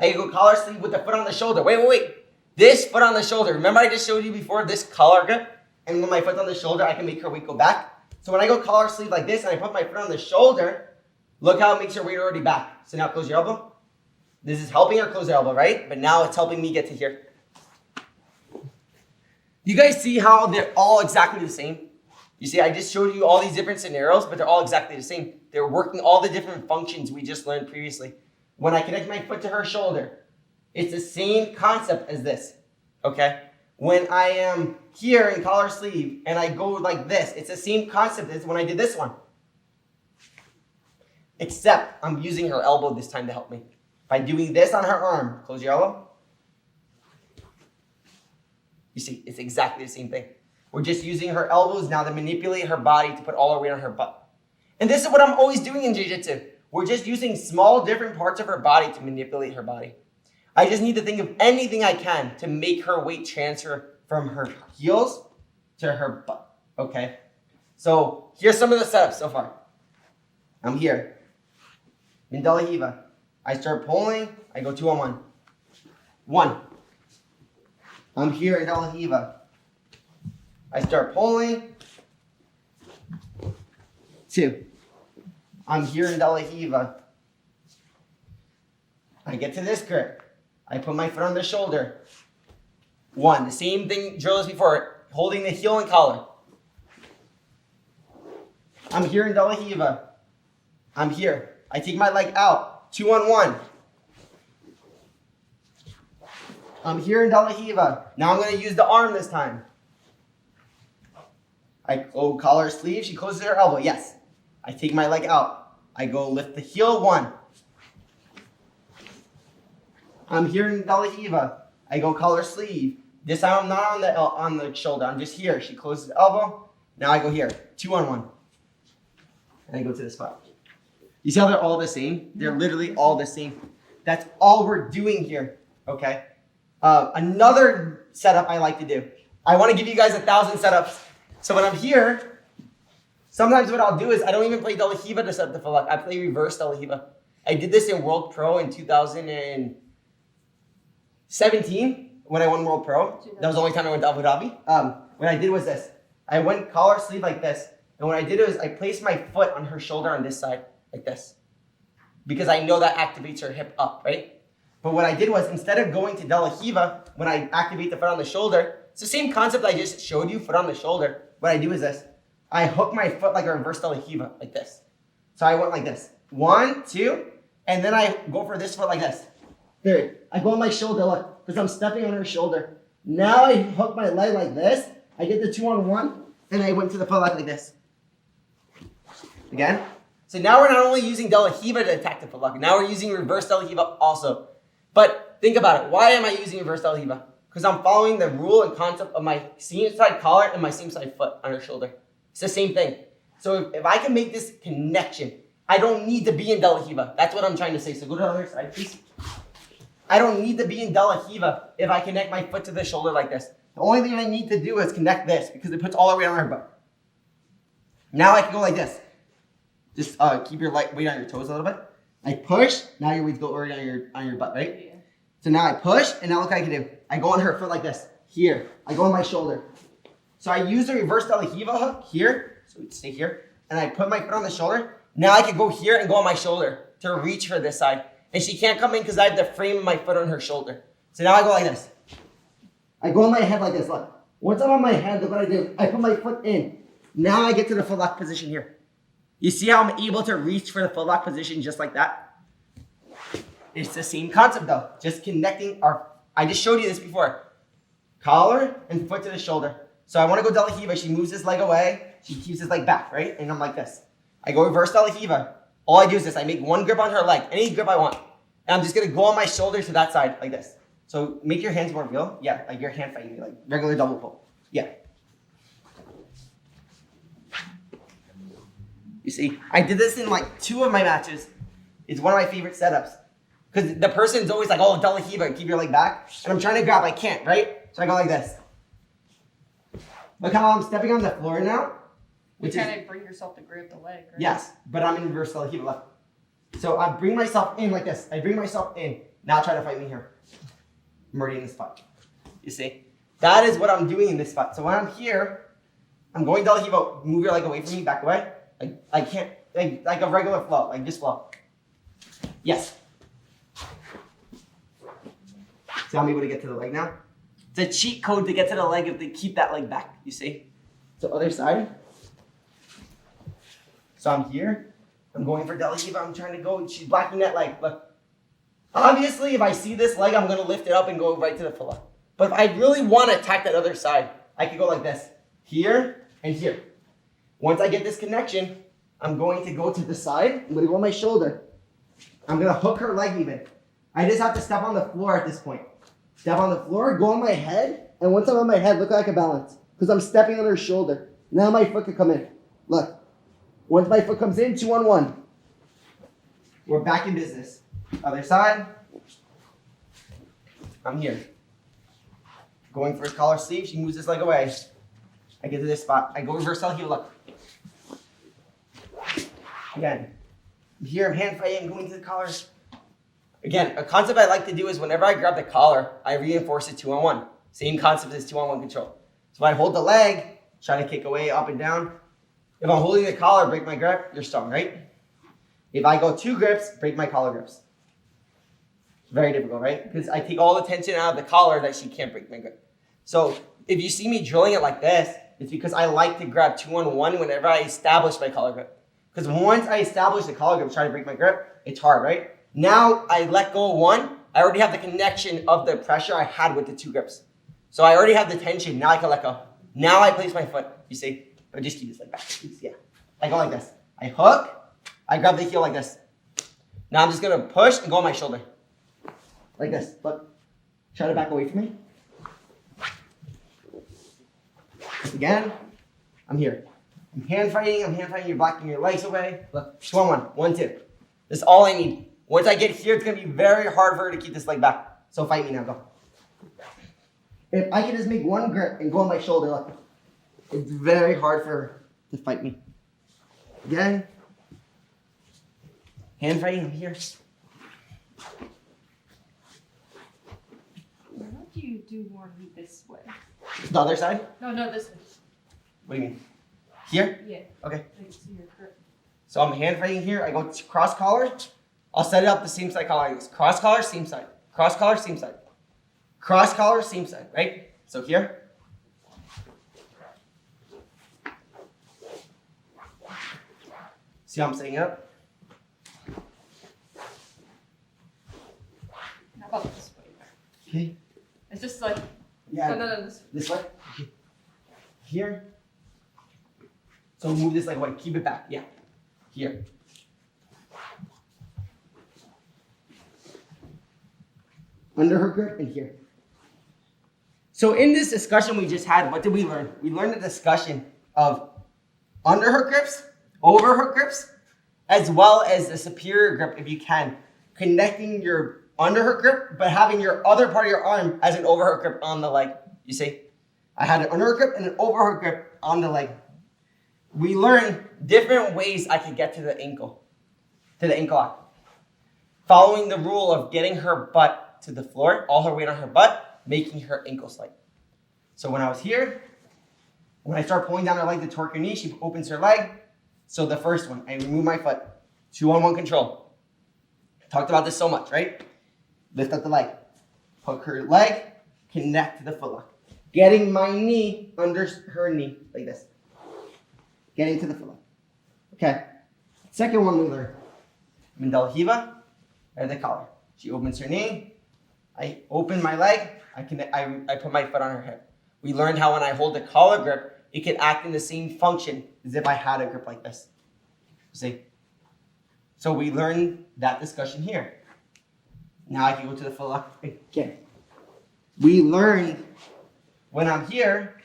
I can go collar sleeve with the foot on the shoulder. Wait. This foot on the shoulder. Remember I just showed you before this collar grip? And when my foot's on the shoulder, I can make her weight go back. So when I go collar sleeve like this and I put my foot on the shoulder, look how it makes your weight already back. So now close your elbow. This is helping her close her elbow, right? But now it's helping me get to here. You guys see how they're all exactly the same? You see, I just showed you all these different scenarios, but they're all exactly the same. They're working all the different functions we just learned previously. When I connect my foot to her shoulder, it's the same concept as this, okay? When I am here in collar sleeve and I go like this, it's the same concept as when I did this one. Except I'm using her elbow this time to help me. By doing this on her arm, close your elbow. You see, it's exactly the same thing. We're just using her elbows now to manipulate her body to put all her weight on her butt. And this is what I'm always doing in Jiu-Jitsu. We're just using small different parts of her body to manipulate her body. I just need to think of anything I can to make her weight transfer from her heels to her butt, okay? So here's some of the setups so far. I'm here. In De La Riva. I start pulling, I go 2-on-1. 1. I'm here in De La Riva. I start pulling. 2. I'm here in De La Riva. I get to this grip. I put my foot on the shoulder. 1. The same thing drill as before, holding the heel and collar. I'm here in De La Riva. I'm here. I take my leg out. 2-on-1. I'm here in De La Riva. Now I'm going to use the arm this time. I go collar sleeve. She closes her elbow. Yes. I take my leg out. I go lift the heel. 1. I'm here in De La Riva. I go collar sleeve. This time I'm not on the shoulder. I'm just here. She closes the elbow. Now I go here. 2 on 1. And I go to the spot. You see how they're all the same? They're literally all the same. That's all we're doing here. Okay. Another setup I like to do. I want to give you guys 1,000 setups. So when I'm here, sometimes what I'll do is I don't even play De La Riva to set up the footlock. I play reverse De La Riva. I did this in World Pro in 2017 when I won World Pro. That was the only time I went to Abu Dhabi. What I did was this. I went collar sleeve like this. And what I did was I placed my foot on her shoulder on this side, like this. Because I know that activates her hip up, right? But what I did was instead of going to De La Riva, when I activate the foot on the shoulder, it's the same concept I just showed you, foot on the shoulder. What I do is this. I hook my foot like a reverse De La Riva, like this. So I went like this. 1, 2, and then I go for this foot like this. There. I go on my shoulder, look, because I'm stepping on her shoulder. Now I hook my leg like this. I get the 2 on 1, and I went to the foot like this. Again. So now we're not only using De La Riva to attack the footlock, now we're using reverse De La Riva also. But think about it. Why am I using reverse De La Riva? Because I'm following the rule and concept of my same side collar and my same side foot on her shoulder. It's the same thing. So if I can make this connection, I don't need to be in De La Riva. That's what I'm trying to say. So go to the other side, please. I don't need to be in De La Riva if I connect my foot to the shoulder like this. The only thing I need to do is connect this because it puts all the weight on her butt. Now I can go like this. Just keep your weight on your toes a little bit. I push. Now your weight go right on your butt, right? Yeah. So now I push, and now look what I can do. I go on her foot like this. Here. I go on my shoulder. So I use the reverse De La Riva hook here. So we stay here. And I put my foot on the shoulder. Now I can go here and go on my shoulder to reach her this side. And she can't come in because I have the frame of my foot on her shoulder. So now I go like this. I go on my head like this. Look. Once I'm on my head, look what I do. I put my foot in. Now I get to the footlock position here. You see how I'm able to reach for the footlock position just like that? It's the same concept though. Just connecting I just showed you this before. Collar and foot to the shoulder. So I want to go De La Riva. She moves this leg away. She keeps this leg back, right? And I'm like this. I go reverse De La Riva. All I do is this. I make one grip on her leg. Any grip I want. And I'm just going to go on my shoulder to that side like this. So make your hands more real. Yeah, like your hand fighting me. Like regular double pull. Yeah. You see, I did this in like 2 of my matches. It's one of my favorite setups. Because the person's always like, oh, De La Riva, keep your leg back. And I'm trying to grab, I can't, right? So I go like this. Look how I'm stepping on the floor now. You're trying to bring yourself to grab the leg, right? Yes, but I'm in reverse De La Riva left. So I bring myself in like this. I bring myself in. Now try to fight me here. I'm already in this spot. You see? That is what I'm doing in this spot. So when I'm here, I'm going De La Riva, move your leg away from me, back away. I can't, like a regular flow, like this flow. Yes. See how I'm able to get to the leg now? It's a cheat code to get to the leg if they keep that leg back, you see? So other side. So I'm here. I'm going for De La Riva. I'm trying to go. She's blocking that leg. Look. Obviously, if I see this leg, I'm going to lift it up and go right to the footlock. But if I really want to attack that other side, I could go like this. Here and here. Once I get this connection, I'm going to go to the side. I'm going to go on my shoulder. I'm going to hook her leg even. I just have to step on the floor at this point. Step on the floor, go on my head, and once I'm on my head, look like I can balance. Because I'm stepping on her shoulder. Now my foot can come in. Look. Once my foot comes in, 2 on 1. We're back in business. Other side. I'm here. Going for his collar sleeve. She moves this leg away. I get to this spot. I go reverse heel. Look. Again. I'm here. I'm hand fighting. I'm going to the collar. Again, a concept I like to do is whenever I grab the collar, I reinforce it 2 on 1. Same concept as 2 on 1 control. So when I hold the leg, try to kick away, up and down. If I'm holding the collar, break my grip, you're strong, right? If I go 2 grips, break my collar grips. Very difficult, right? Because I take all the tension out of the collar that she can't break my grip. So if you see me drilling it like this, it's because I like to grab 2 on 1 whenever I establish my collar grip. Because once I establish the collar grip, try to break my grip, it's hard, right? Now I let go of 1, I already have the connection of the pressure I had with the 2 grips. So I already have the tension, now I can let go. Now I place my foot, you see? Or just keep this leg back, please. Yeah. I go like this. I hook. I grab the heel like this. Now I'm just gonna push and go on my shoulder. Like this. Look. Try to back away from me. Again. I'm here. I'm hand fighting. You're blocking your legs away. Look. 2-on-1. 1, 2. This is all I need. Once I get here, it's gonna be very hard for her to keep this leg back. So fight me now. Go. If I can just make one grip and go on my shoulder, look. It's very hard for her to fight me. Again. Hand fighting here. Why don't you do more this way? The other side? No, this way. What do you mean? Here? Yeah. Okay. I can see your grip. So I'm hand fighting here. I go to cross collar. I'll set it up the same side collar. Cross collar, same side. Cross collar, same side. Cross collar, same side, right? So here. See how I'm setting it up? How about this way? Okay. It's just like, Yeah. no, this way. This way? Okay. Here. So move this like what? Keep it back. Yeah. Here. Under her grip and here. So in this discussion we just had, what did we learn? We learned a discussion of under her grips, over her grips, as well as the superior grip if you can. Connecting your under her grip, but having your other part of your arm as an over her grip on the leg. You see? I had an under her grip and an over her grip on the leg. We learned different ways I could get to the ankle lock. Following the rule of getting her butt to the floor, all her weight on her butt, making her ankle slide. So when I was here, when I start pulling down her leg to torque her knee, she opens her leg. So the first one, I remove my foot. 2-on-1 control. Talked about this so much, right? Lift up the leg. Hook her leg, connect to the foot lock. Getting my knee under her knee, like this. Getting to the foot lock. Okay. Second one we learned. Mandela Hiva, or the collar. She opens her knee. I open my leg. I put my foot on her hip. We learned how when I hold the collar grip, it can act in the same function as if I had a grip like this. See? So we learned that discussion here. Now I can go to the foot lock again. We learned when I'm here,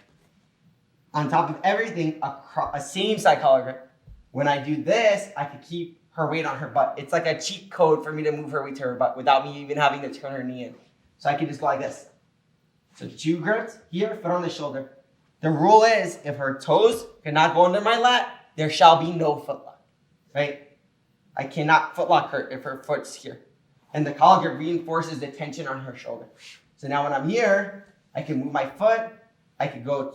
on top of everything, a same side collar grip. When I do this, I can keep her weight on her butt. It's like a cheat code for me to move her weight to her butt without me even having to turn her knee in. So I can just go like this. So 2 grips here, foot on the shoulder. The rule is if her toes cannot go under my lat, there shall be no foot lock, right? I cannot foot lock her if her foot's here. And the collar grip reinforces the tension on her shoulder. So now when I'm here, I can move my foot. I could go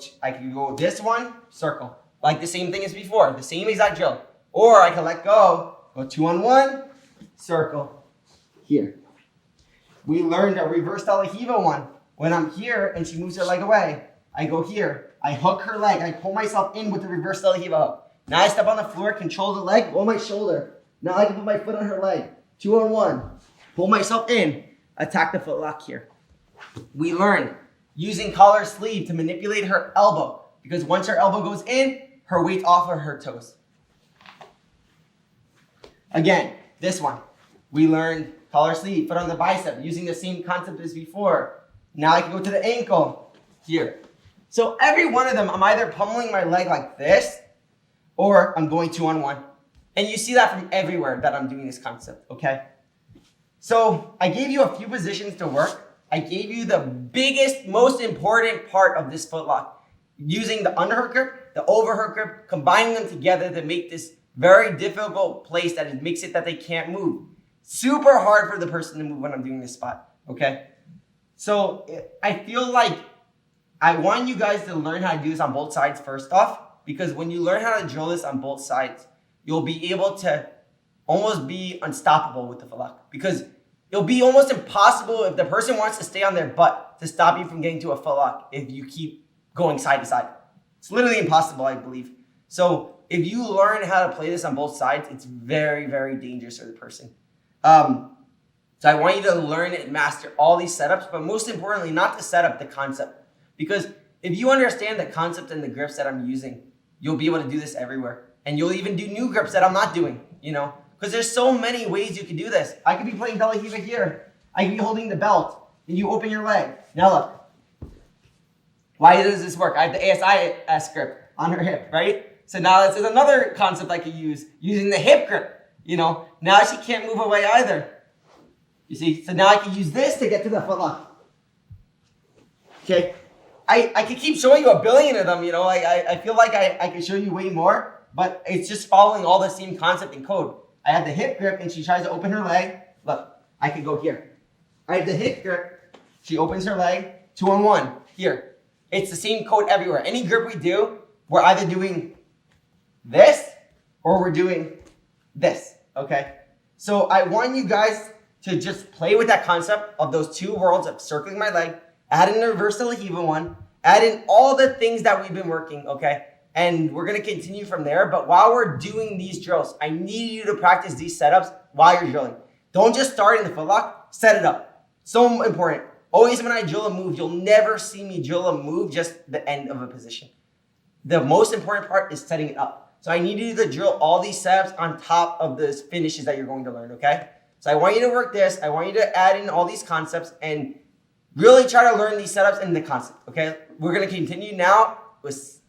this one, circle. Like the same thing as before, the same exact drill. Or I can let go 2-on-1, circle, here. We learned a reverse De La Riva one. When I'm here and she moves her leg away, I go here. I hook her leg. I pull myself in with the reverse De La Riva hook. Now I step on the floor, control the leg, roll my shoulder. Now I can put my foot on her leg. 2-on-1. Pull myself in. Attack the foot lock here. We learned using collar sleeve to manipulate her elbow. Because once her elbow goes in, her weight's off of her toes. Again, this one. We learned collar sleeve, foot on the bicep, using the same concept as before. Now I can go to the ankle here. So every one of them, I'm either pummeling my leg like this, or I'm going 2-on-1. And you see that from everywhere that I'm doing this concept, okay? So I gave you a few positions to work. I gave you the biggest, most important part of this foot lock. Using the underhook grip, the overhook grip, combining them together to make this very difficult place that it makes it that they can't move. Super hard for the person to move when I'm doing this spot, okay? So I feel like I want you guys to learn how to do this on both sides first off, because when you learn how to drill this on both sides, you'll be able to almost be unstoppable with the foot lock, because it'll be almost impossible if the person wants to stay on their butt to stop you from getting to a foot lock if you keep going side to side. It's literally impossible, I believe. So if you learn how to play this on both sides, it's very, very dangerous for the person. So I want you to learn and master all these setups, but most importantly, not the setup, the concept. Because if you understand the concept and the grips that I'm using, you'll be able to do this everywhere. And you'll even do new grips that I'm not doing, you know? Because there's so many ways you can do this. I could be playing De La Riva here. I could be holding the belt. And you open your leg. Now look. Why does this work? I have the ASIS grip on her hip, right? So now this is another concept I could use, using the hip grip, you know? Now she can't move away either. You see? So now I can use this to get to the footlock. Okay? I could keep showing you a billion of them, you know? I feel like I could show you way more, but it's just following all the same concept and code. I have the hip grip and she tries to open her leg. Look, I could go here. I have the hip grip. She opens her leg. 2-on-1. Here. It's the same code everywhere. Any grip we do, we're either doing this or we're doing this. Okay? So I want you guys to just play with that concept of those two worlds of circling my leg, add in the reverse De La Riva one, add in all the things that we've been working, okay? And we're going to continue from there. But while we're doing these drills, I need you to practice these setups while you're drilling. Don't just start in the footlock. Set it up. So important. Always when I drill a move, you'll never see me drill a move just the end of a position. The most important part is setting it up. So I need you to drill all these setups on top of the finishes that you're going to learn, okay? So I want you to work this. I want you to add in all these concepts and really try to learn these setups and the concept, okay? We're going to continue now with